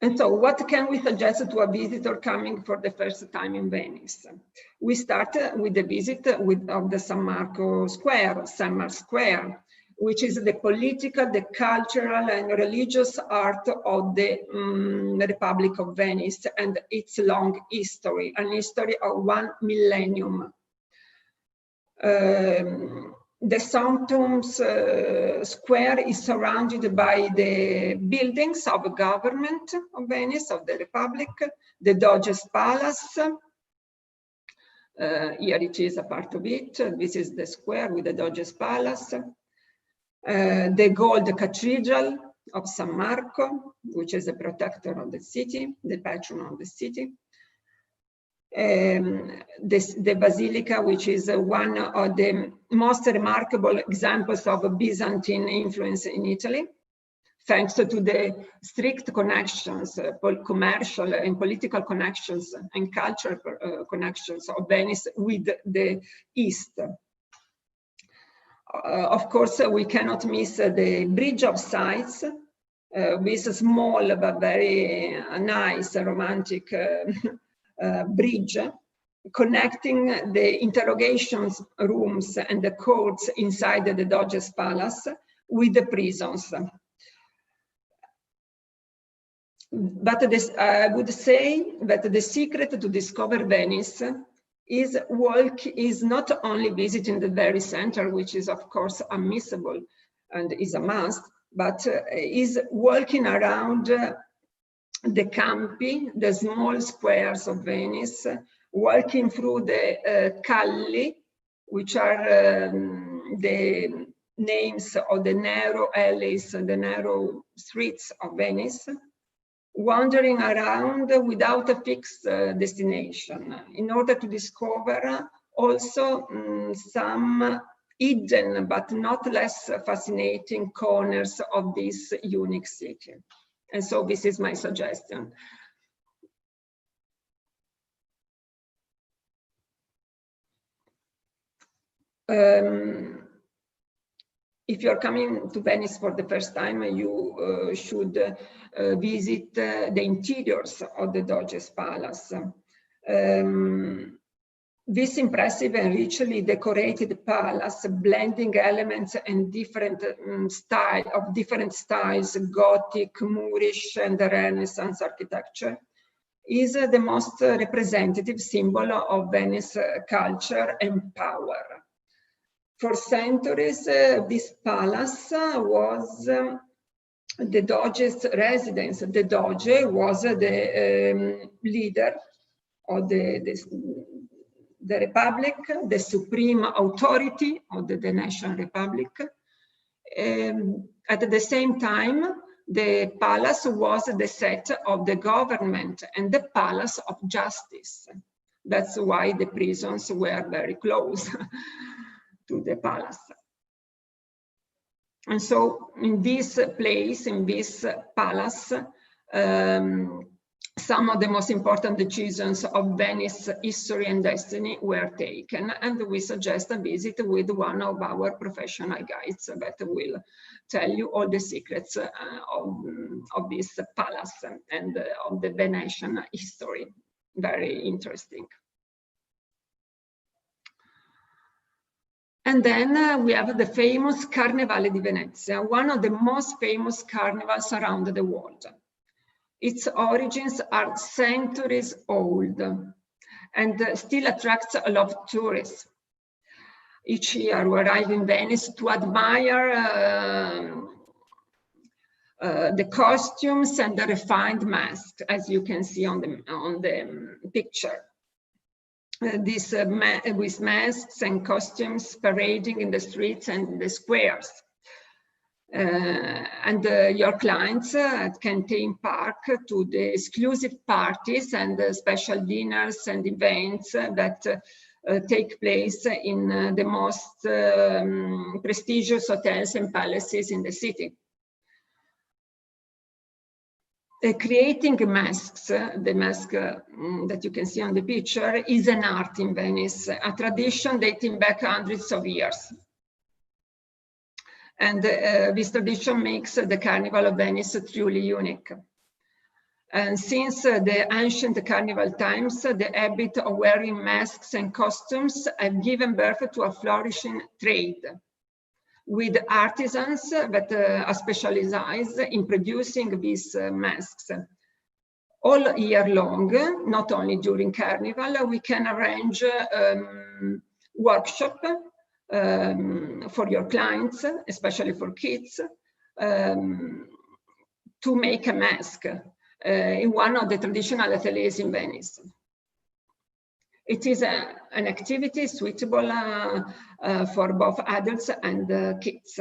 And so what can we suggest to a visitor coming for the first time in Venice? We start with the visit of the San Marco Square, San Marco Square, which is the political, the cultural and religious heart of the Republic of Venice and its long history, an history of 1 millennium. The Sanctum's Square is surrounded by the buildings of the government of Venice, of the Republic, the Doge's Palace. Here it is a part of it. This is the square with the Doge's Palace. The Gold Cathedral of San Marco, which is the protector of the city, the patron of the city. The Basilica, which is one of the most remarkable examples of Byzantine influence in Italy, thanks to the strict connections, commercial and political connections and cultural connections of Venice with the East. Of course, we cannot miss the Bridge of Sighs, this small but very nice, romantic bridge connecting the interrogations rooms and the courts inside the Doge's Palace with the prisons. But this, I would say that the secret to discover Venice is not only visiting the very center, which is of course unmissable and is a must, but is walking around the campi, the small squares of Venice, walking through the calli, which are the names of the narrow alleys, the narrow streets of Venice, wandering around without a fixed destination, in order to discover also some hidden but not less fascinating corners of this unique city. And so this is my suggestion. If you're coming to Venice for the first time, you should visit the interiors of the Doge's Palace. This impressive and richly decorated palace, blending elements and different styles, Gothic, Moorish, and Renaissance architecture, is the most representative symbol of Venice culture and power. For centuries, this palace was the Doge's residence. The Doge was the leader of the Republic, the supreme authority of the National Republic. At the same time, the palace was the seat of the government and the palace of justice. That's why the prisons were very close to the palace. And so in this place, in this palace, some of the most important decisions of Venice history and destiny were taken, and we suggest a visit with one of our professional guides that will tell you all the secrets of this palace and of the Venetian history. Very interesting. And then we have the famous Carnivale di Venezia, one of the most famous carnivals around the world. Its origins are centuries old and still attracts a lot of tourists. Each year who arrive in Venice to admire the costumes and the refined masks, as you can see on the picture. With masks and costumes parading in the streets and the squares. And your clients can take part to the exclusive parties and special dinners and events that take place in the most prestigious hotels and palaces in the city. Creating masks, the mask that you can see on the picture, is an art in Venice, a tradition dating back hundreds of years. And this tradition makes the Carnival of Venice truly unique. And since the ancient carnival times, the habit of wearing masks and costumes have given birth to a flourishing trade, with artisans that are specialized in producing these masks. All year long, not only during Carnival, we can arrange workshop for your clients, especially for kids, to make a mask in one of the traditional ateliers in Venice. It is an activity suitable for both adults and kids.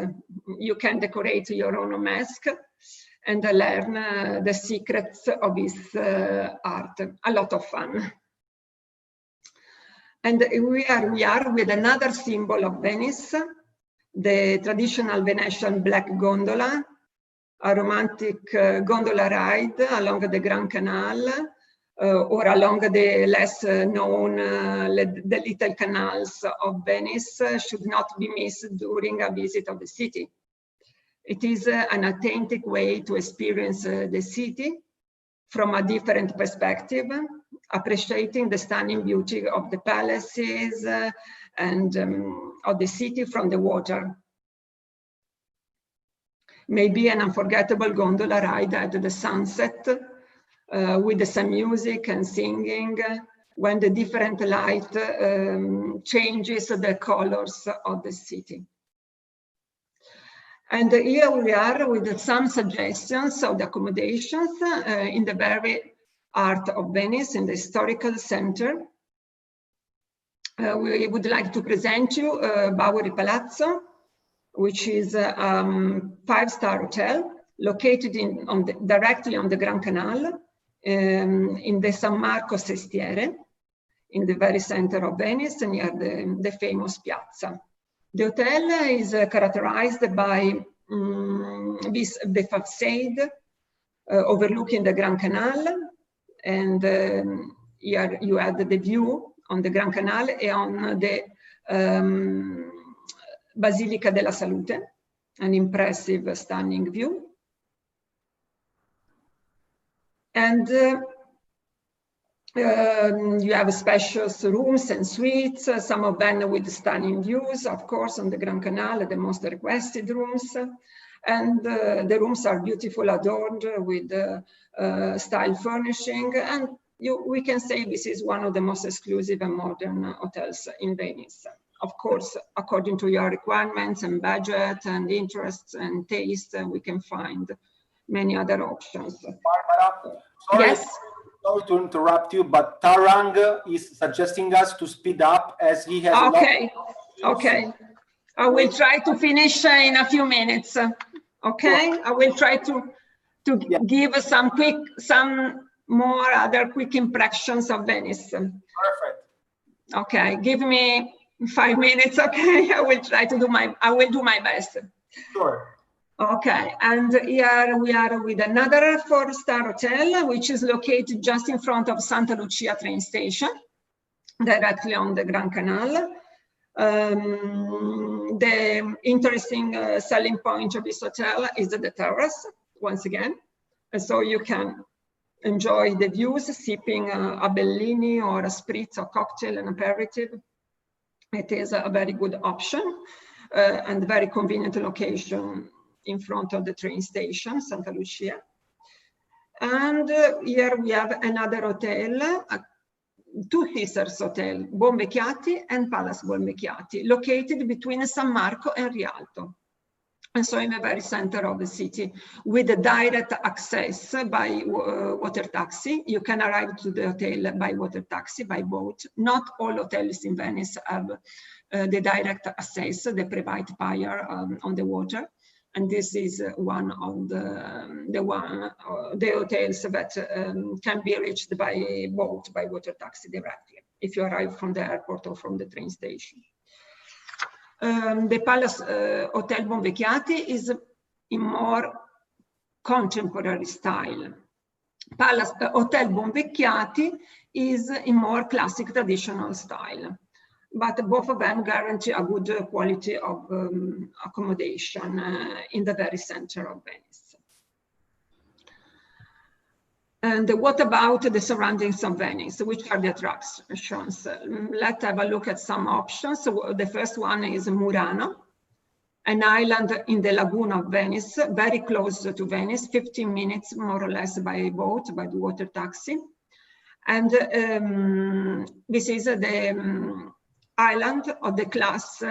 You can decorate your own mask and learn the secrets of this art. A lot of fun. And we are with another symbol of Venice, the traditional Venetian black gondola, a romantic gondola ride along the Grand Canal, or along the less known, the little canals of Venice, should not be missed during a visit of the city. It is an authentic way to experience the city from a different perspective, appreciating the stunning beauty of the palaces and of the city from the water. Maybe an unforgettable gondola ride at the sunset, with some music and singing, when the different light changes the colors of the city. And here we are with some suggestions of the accommodations in the very heart of Venice, in the historical center. we would like to present you Bowery Palazzo, which is a 5-star hotel located directly on the Grand Canal in the San Marco Sestiere, in the very center of Venice, near the famous piazza. The hotel is characterized by the facade overlooking the Grand Canal, and here you have the view on the Grand Canal and on the Basilica della Salute, an impressive, stunning view. And you have spacious rooms and suites, some of them with stunning views, of course, on the Grand Canal, the most requested rooms. And the rooms are beautiful, adorned with style furnishing. And we can say this is one of the most exclusive and modern hotels in Venice. Of course, according to your requirements and budget and interests and taste, we can find many other options. Barbara, sorry, yes? Sorry to interrupt you, but Tarang is suggesting us to speed up as he has okay. Okay. I will try to finish in a few minutes. Okay, I will try to give some more other quick impressions of Venice. Perfect. Okay, give me 5 minutes. Okay, I will try to do my best. Sure. Okay, and here we are with another 4-star hotel, which is located just in front of Santa Lucia train station, directly on the Grand Canal. The interesting selling point of this hotel is the terrace, once again. And so you can enjoy the views, sipping a Bellini or a spritz or cocktail and aperitif. It is a very good option and very convenient location in front of the train station, Santa Lucia. And here we have another hotel, two sisters hotel, Bonvecchiati and Palace Bonvecchiati, located between San Marco and Rialto. And so in the very center of the city, with a direct access by water taxi. You can arrive to the hotel by water taxi, by boat. Not all hotels in Venice have the direct access, the private pier on the water. And this is one of the hotels that can be reached by boat, by water taxi directly, if you arrive from the airport or from the train station. The Palace Hotel Bonvecchiati is in more contemporary style. Palace Hotel Bonvecchiati is in more classic traditional style. But both of them guarantee a good quality of accommodation in the very center of Venice. And what about the surroundings of Venice? Which are the attractions? Let's have a look at some options. So the first one is Murano, an island in the lagoon of Venice, very close to Venice, 15 minutes more or less by boat, by the water taxi. And this is the island of the glass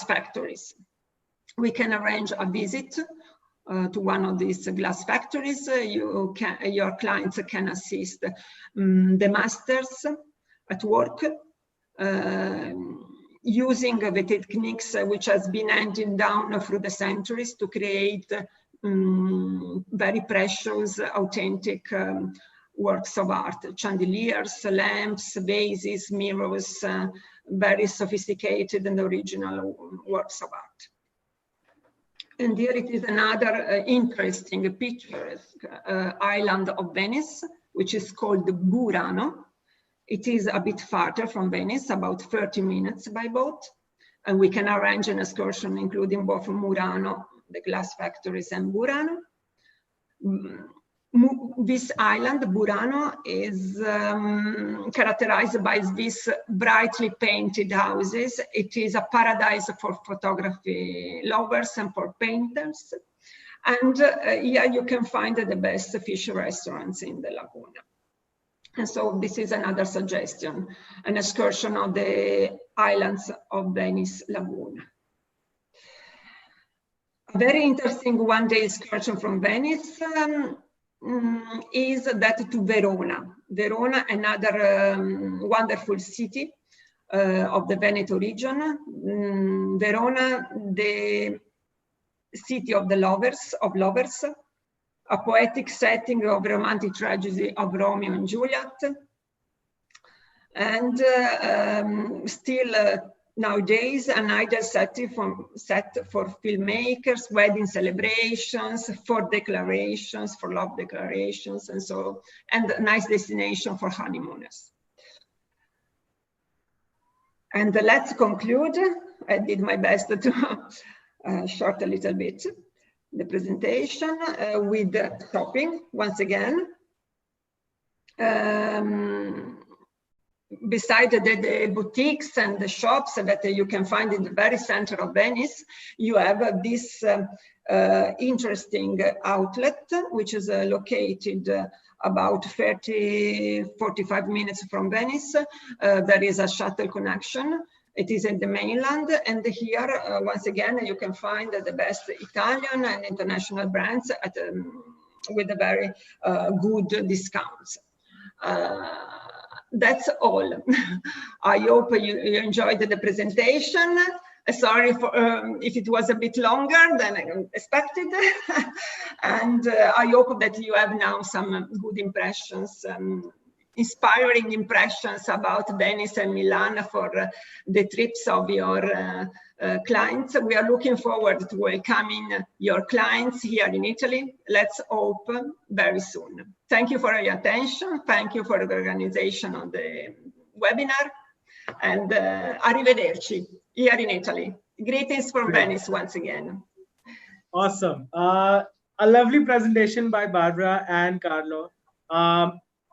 factories. We can arrange a visit to one of these glass factories. Your clients can assist the masters at work using the techniques which has been handed down through the centuries to create very precious, authentic works of art, chandeliers, lamps, vases, mirrors, very sophisticated and original works of art. And here it is another interesting, picturesque island of Venice, which is called Burano. It is a bit farther from Venice, about 30 minutes by boat. And we can arrange an excursion including both Murano, the glass factories, and Burano. This island, Burano, is characterized by these brightly painted houses. It is a paradise for photography lovers and for painters. And here you can find the best fish restaurants in the lagoon. And so this is another suggestion, an excursion of the islands of Venice lagoon. A very interesting one-day excursion from Venice is that to Verona. Verona, another wonderful city of the Veneto region. Verona, the city of the lovers, a poetic setting of romantic tragedy of Romeo and Juliet. And still nowadays, an ideal set for filmmakers, wedding celebrations, for declarations, for love declarations, and a nice destination for honeymooners. And let's conclude. I did my best to short a little bit the presentation with shopping once again. Beside the boutiques and the shops that you can find in the very center of Venice, you have this interesting outlet, which is located about 30-45 minutes from Venice. There is a shuttle connection. It is in the mainland, and here, once again, you can find the best Italian and international brands at, with a very good discounts. That's all. I hope you enjoyed the presentation. Sorry for if it was a bit longer than expected. And I hope that you have now some good impressions, inspiring impressions about Venice and Milan for the trips of your clients. We are looking forward to welcoming your clients here in Italy. Let's hope very soon. Thank you for your attention. Thank you for the organization of the webinar. And arrivederci here in Italy. Greetings from Venice once again. Awesome. A lovely presentation by Barbara and Carlo.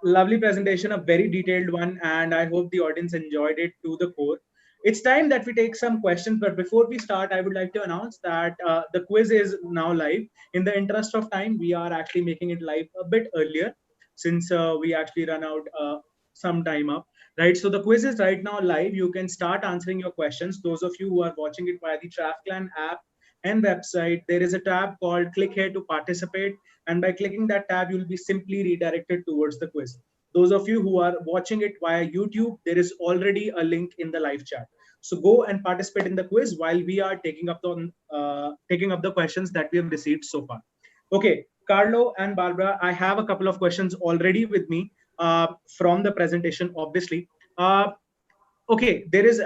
Lovely presentation, a very detailed one, and I hope the audience enjoyed it to the core. It's time that we take some questions, but before we start, I would like to announce that the quiz is now live. In the interest of time, we are actually making it live a bit earlier since we actually run out some time up, right? So the quiz is right now live. You can start answering your questions. Those of you who are watching it via the TravClan app and website, there is a tab called click here to participate. And by clicking that tab, you'll be simply redirected towards the quiz. Those of you who are watching it via YouTube, there is already a link in the live chat. So go and participate in the quiz while we are taking up the questions that we have received so far. Okay, Carlo and Barbara, I have a couple of questions already with me from the presentation, obviously. Okay, there is,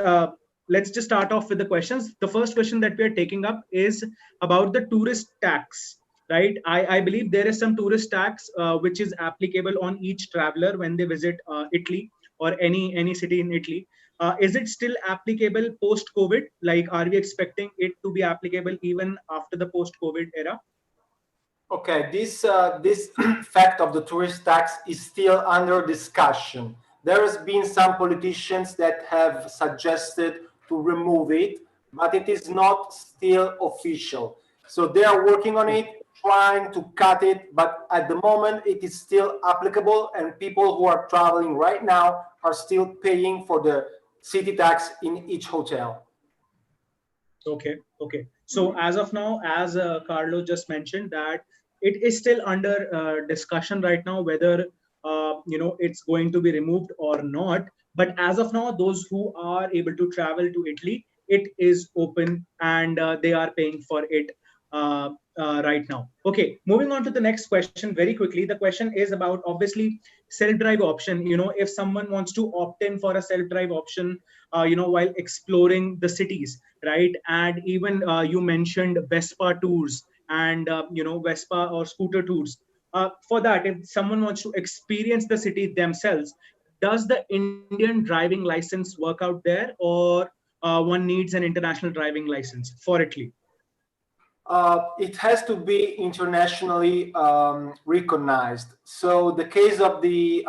let's just start off with the questions. The first question that we are taking up is about the tourist tax. Right, I believe there is some tourist tax which is applicable on each traveler when they visit Italy or any city in Italy. Is it still applicable post-COVID? Like, are we expecting it to be applicable even after the post-COVID era? Okay, this fact of the tourist tax is still under discussion. There has been some politicians that have suggested to remove it, but it is not still official. So they are working on it, trying to cut it, but at the moment it is still applicable, and people who are traveling right now are still paying for the city tax in each hotel. Okay, okay. So as of now, as Carlo just mentioned, that it is still under discussion right now whether it's going to be removed or not. But as of now, those who are able to travel to Italy, it is open and they are paying for it right now. Okay, moving on to the next question very quickly. The question is about, obviously, self-drive option. If someone wants to opt in for a self-drive option, while exploring the cities, right? And even you mentioned Vespa tours and, Vespa or scooter tours. For that, if someone wants to experience the city themselves, does the Indian driving license work out there, or one needs an international driving license for Italy? It has to be internationally recognized. So the case of the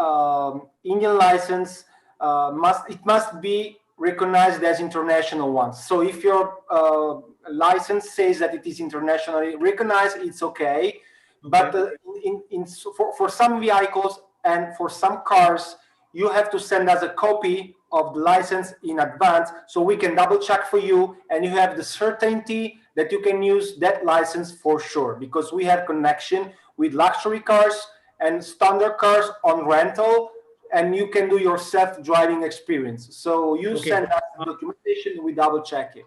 Indian license must be recognized as international one. So if your license says that it is internationally recognized, it's okay. But for some vehicles and for some cars, you have to send us a copy of the license in advance so we can double check for you, and you have the certainty that you can use that license for sure, because we have connection with luxury cars and standard cars on rental and you can do your self-driving experience. So you Okay. send us the documentation, we double check it.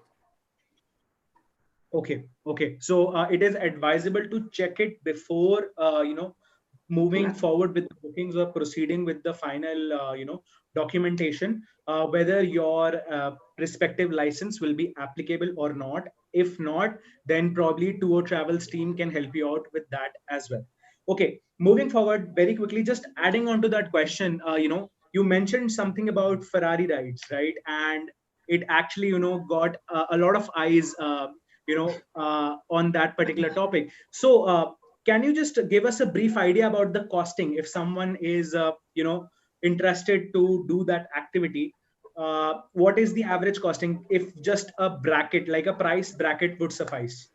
Okay. Okay. So it is advisable to check it before, moving forward with the bookings or proceeding with the final, documentation, whether your respective license will be applicable or not. If not, then probably TUO Travels team can help you out with that as well. Okay, moving forward very quickly, just adding on to that question, you mentioned something about Ferrari rides, right? And it actually, got a lot of eyes, on that particular topic. So, can you just give us a brief idea about the costing if someone is, interested to do that activity? What is the average costing if just a bracket, like a price bracket, would suffice?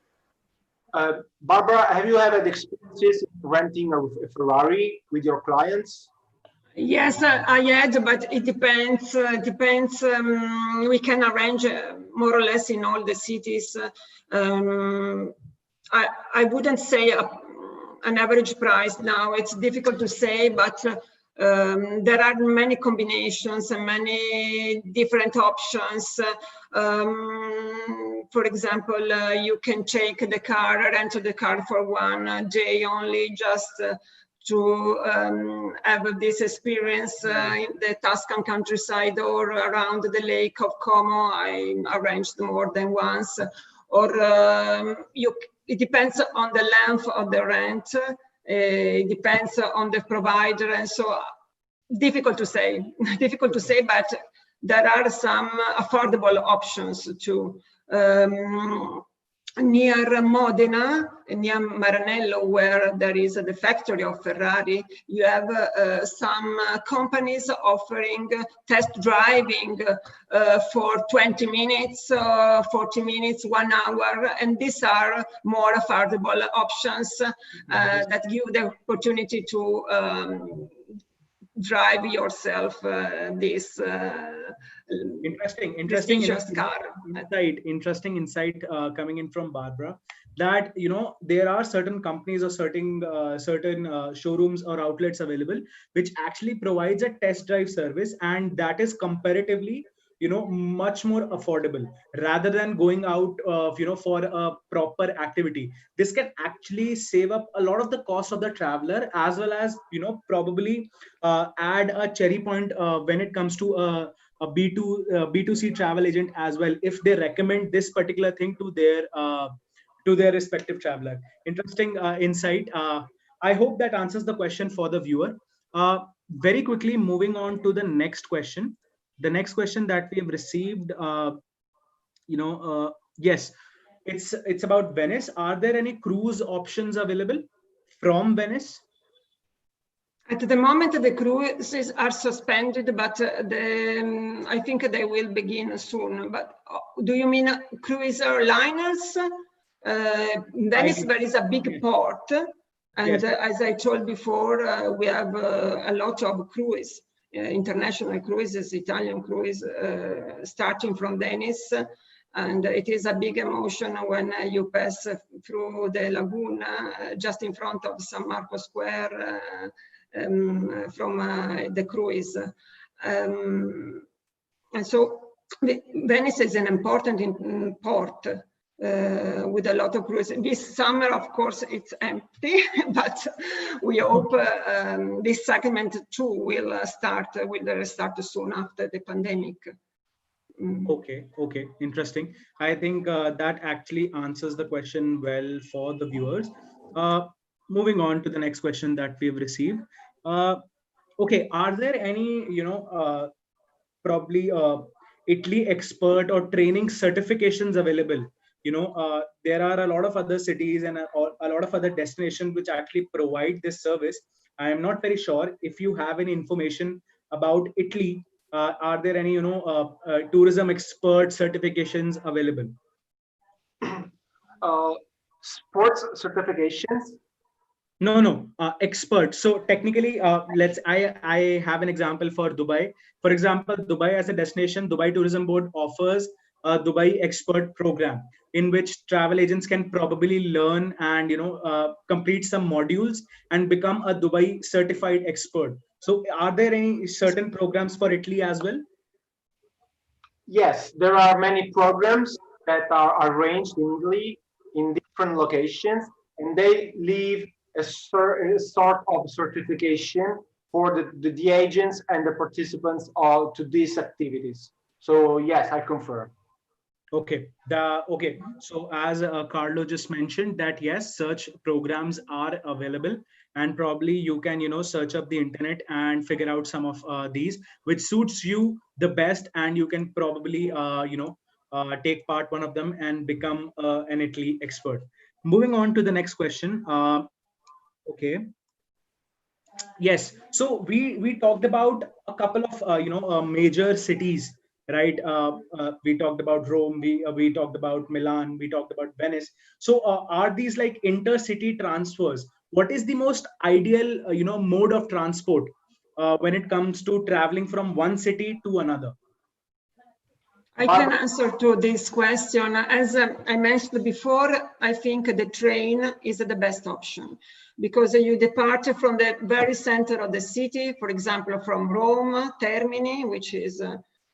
Barbara, have you had experiences renting a Ferrari with your clients? Yes, I had, but it depends. We can arrange more or less in all the cities. I wouldn't say an average price now. It's difficult to say, but there are many combinations and many different options. For example, you can take the car, rent the car for 1 day only, just to have this experience in the Tuscan countryside or around the Lake of Como. I arranged more than once. Or it depends on the length of the rent. It depends on the provider, and so difficult to say. Difficult to say, but there are some affordable options too. Near Modena, near Maranello, where there is the factory of Ferrari, you have some companies offering test driving for 20 minutes, 40 minutes, 1 hour, and these are more affordable options that give the opportunity to drive yourself this interesting car. Interesting insight coming in from Barbara, that there are certain companies or certain showrooms or outlets available which actually provides a test drive service, and that is comparatively much more affordable rather than going out for a proper activity. This can actually save up a lot of the cost of the traveler, as well as probably add a cherry point when it comes to a B2C travel agent as well, if they recommend this particular thing to their respective traveler. Interesting insight. I hope that answers the question for the viewer. Very quickly, moving on to the next question. The next question that we have received, yes, it's about Venice. Are there any cruise options available from Venice? At the moment, the cruises are suspended, but I think they will begin soon. But do you mean cruiser liners? In Venice, there is a big port. And Yes. As I told before, we have a lot of cruise, international cruises, Italian cruise, starting from Venice. And it is a big emotion when you pass through the laguna just in front of San Marco Square from the cruise. And so Venice is an important port with a lot of cruises. This summer, of course, it's empty, but we hope this segment too will restart soon after the pandemic. Okay, interesting. I think that actually answers the question well for the viewers. Moving on to the next question that we've received. Okay, are there any, probably Italy expert or training certifications available? There are a lot of other cities and a lot of other destinations which actually provide this service. I am not very sure if you have any information about Italy. Are there any, tourism expert certifications available? Sports certifications? No, expert. So technically, I have an example for Dubai. For example, Dubai as a destination, Dubai Tourism Board offers a Dubai expert program in which travel agents can probably learn and complete some modules and become a Dubai certified expert. So are there any certain programs for Italy as well? Yes, there are many programs that are arranged in Italy in different locations, and they leave a sort of certification for the agents and the participants all to these activities. So yes, I confirm. Okay. So as Carlo just mentioned that yes, such programs are available, and probably you can search up the internet and figure out some of these which suits you the best, and you can probably take part one of them and become an Italy expert. Moving on to the next question. Okay. Yes. So we talked about a couple of major cities, right? We talked about Rome. We talked about Milan. We talked about Venice. So are these like intercity transfers? What is the most ideal mode of transport when it comes to traveling from one city to another? I can answer to this question. As I mentioned before, I think the train is the best option because you depart from the very center of the city, for example, from Rome, Termini, which is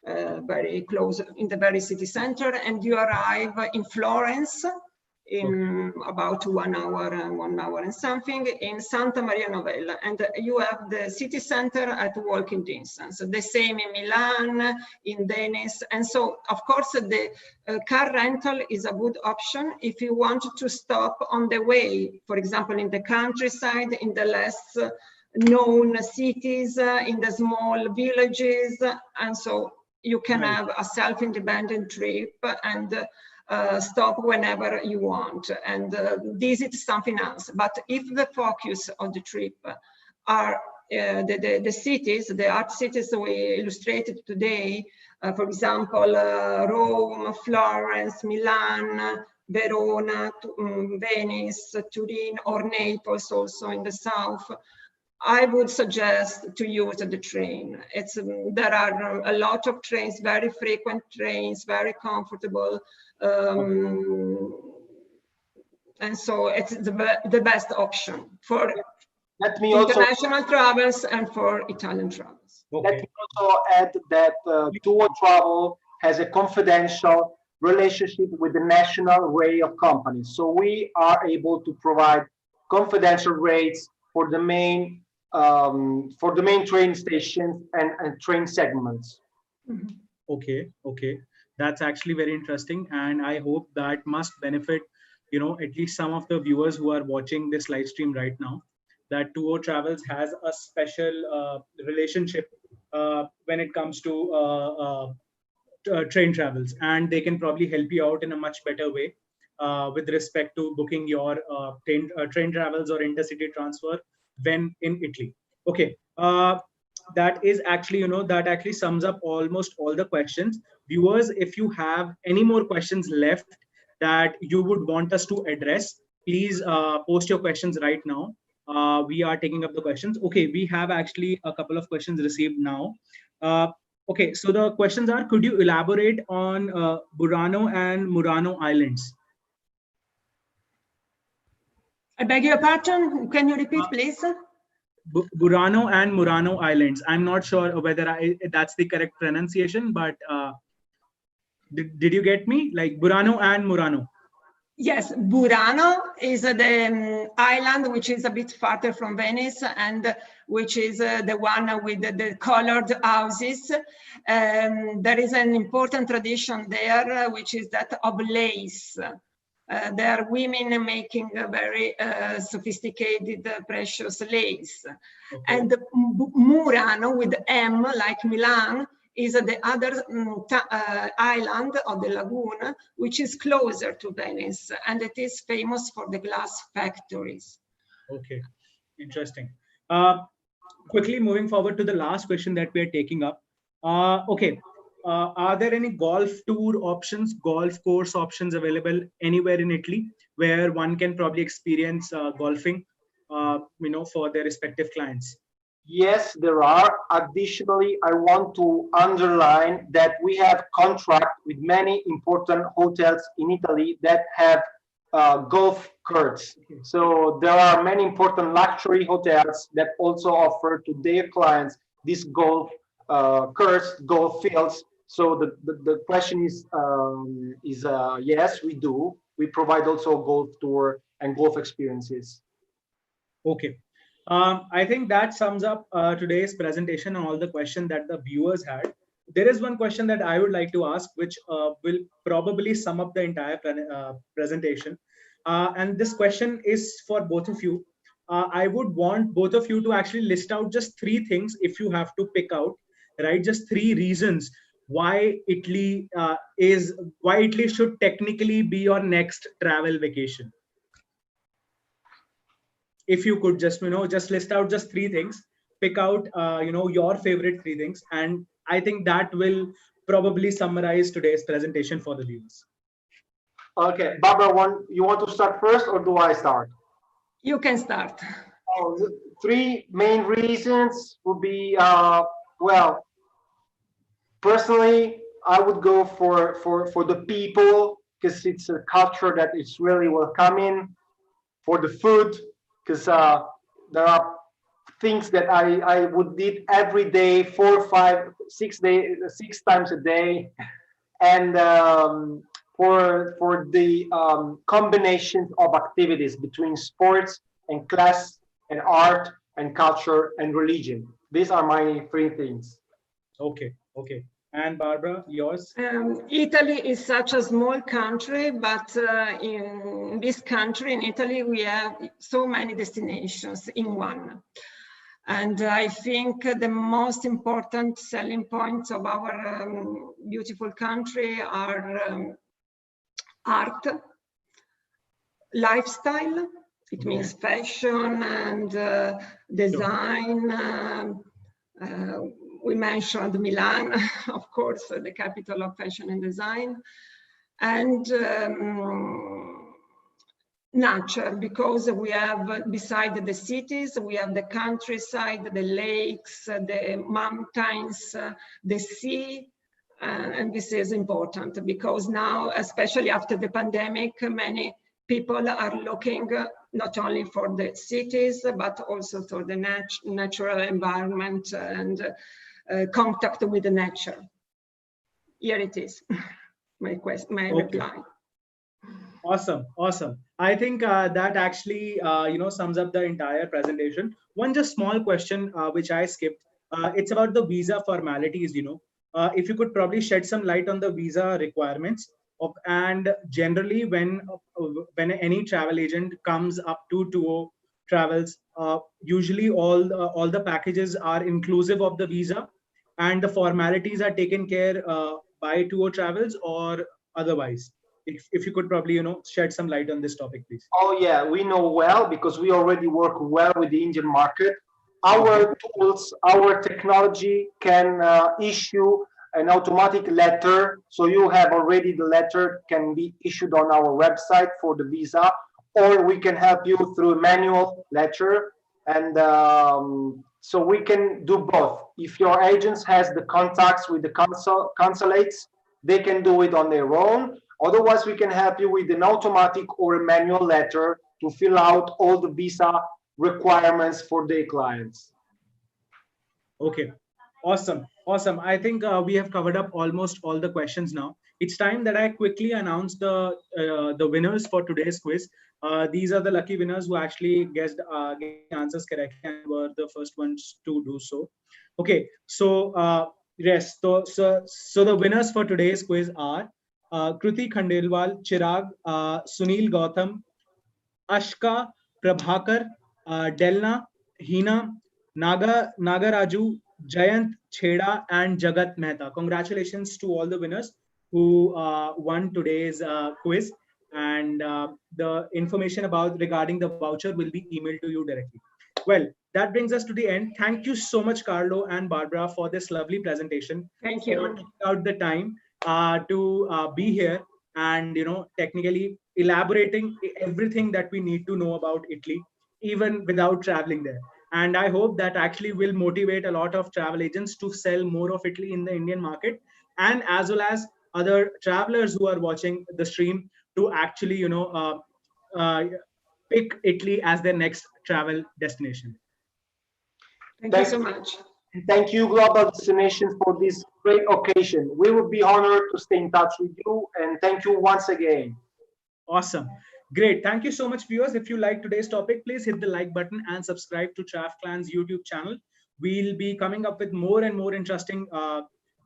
very close in the very city center, and you arrive in Florence in about 1 hour and 1 hour and something in Santa Maria Novella, and you have the city center at walking distance. The same in Milan, in Venice, and so of course the car rental is a good option if you want to stop on the way, for example in the countryside, in the less known cities, in the small villages, and so you can have a self-independent trip and stop whenever you want and visit something else. But if the focus of the trip are the cities, the art cities we illustrated today, for example, Rome, Florence, Milan, Verona, Venice, Turin, or Naples also in the south, I would suggest to use the train. There are a lot of trains, very frequent trains, very comfortable, and so it's the best option for international travels and for Italian travels. Let me also add that TUO Travel has a confidential relationship with the national rail companies, so we are able to provide confidential rates for the main train stations and train segments. Okay, that's actually very interesting, and I hope that must benefit at least some of the viewers who are watching this live stream right now, that TUO Travels has a special relationship when it comes to train travels, and they can probably help you out in a much better way with respect to booking your train travels or intercity transfer when in Italy. Okay. That is actually, that actually sums up almost all the questions. Viewers, if you have any more questions left that you would want us to address, please post your questions right now. We are taking up the questions. Okay, we have actually a couple of questions received now. Okay, so the questions are, could you elaborate on Burano and Murano Islands? I beg your pardon, can you repeat, please? Burano and Murano Islands. I'm not sure whether that's the correct pronunciation, but did you get me? Like Burano and Murano. Yes, Burano is the island which is a bit farther from Venice and which is the one with the colored houses. There is an important tradition there, which is that of lace. There are women making a very sophisticated, precious lace. Okay. And Murano with M, like Milan, is the other island of the lagoon, which is closer to Venice, and it is famous for the glass factories. Okay, interesting. Quickly moving forward to the last question that we are taking up. Okay. Are there any golf tour options, golf course options available anywhere in Italy where one can probably experience golfing, for their respective clients? Yes, there are. Additionally, I want to underline that we have contract with many important hotels in Italy that have golf courses. So there are many important luxury hotels that also offer to their clients these golf course, golf fields. So the question is yes, we do. We provide also a golf tour and golf experiences. Okay. I think that sums up today's presentation and all the questions that the viewers had. There is one question that I would like to ask, which will probably sum up the entire presentation. And this question is for both of you. I would want both of you to actually list out just three things if you have to pick out, right? Just three reasons why Italy should technically be your next travel vacation. If you could just just list out just three things, pick out your favorite three things, and I think that will probably summarize today's presentation for the viewers. Okay, Barbara, you want to start first or do I start? You can start. Oh, the three main reasons would be well, personally I would go for the people, because it's a culture that is really welcoming, for the food, because there are things that I would eat every day, 4, 5, 6 days, 6 times a day, and for the combinations of activities between sports and class and art and culture and religion. These are my three things. Okay. And Barbara, yours? Italy is such a small country, but in this country, in Italy, we have so many destinations in one. And I think the most important selling points of our beautiful country are art, lifestyle. It means fashion and design. We mentioned Milan, of course, the capital of fashion and design, and nature, because we have, beside the cities, we have the countryside, the lakes, the mountains, the sea, and this is important because now, especially after the pandemic, many people are looking not only for the cities, but also for the natural environment and contact with the nature. Here it is, my reply. Awesome. I think that actually sums up the entire presentation. One just small question which I skipped. It's about the visa formalities. If you could probably shed some light on the visa requirements and generally when any travel agent comes up to TUO Travels, usually all the packages are inclusive of the visa, and the formalities are taken care by TUO Travels or otherwise. If you could probably shed some light on this topic, please. Oh yeah, we know well because we already work well with the Indian market. Our tools, our technology can issue an automatic letter. So you have already the letter can be issued on our website for the visa, or we can help you through a manual letter. And so we can do both. If your agents has the contacts with the consulates, they can do it on their own. Otherwise, we can help you with an automatic or a manual letter to fill out all the visa requirements for their clients. Okay, awesome. I think we have covered up almost all the questions now. It's time that I quickly announce the winners for today's quiz. These are the lucky winners who actually guessed answers correctly and were the first ones to do so. Okay, so yes, so the winners for today's quiz are Kruti Khandelwal, Chirag, Sunil Gautam, Ashka, Prabhakar, Delna, Hina, Nagaraju, Jayant Chheda, and Jagat Mehta. Congratulations to all the winners who won today's quiz, and the information regarding the voucher will be emailed to you directly. Well, that brings us to the end. Thank you so much, Carlo and Barbara, for this lovely presentation. Thank you. For taking out the time to be here and technically elaborating everything that we need to know about Italy, even without traveling there. And I hope that actually will motivate a lot of travel agents to sell more of Italy in the Indian market, and as well as other travelers who are watching the stream to actually, uh, pick Italy as their next travel destination. Thank you so much. Thank you, Global Destinations, for this great occasion. We would be honored to stay in touch with you, and thank you once again. Awesome. Great. Thank you so much, viewers. If you like today's topic, please hit the like button and subscribe to TravClan's YouTube channel. We'll be coming up with more and more interesting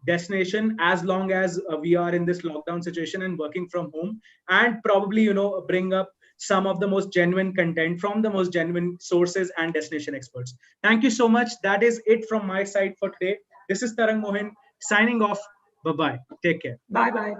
destination as long as we are in this lockdown situation and working from home, and probably, bring up some of the most genuine content from the most genuine sources and destination experts. Thank you so much. That is it from my side for today. This is Tarang Mohin signing off. Bye-bye. Take care. Bye-bye.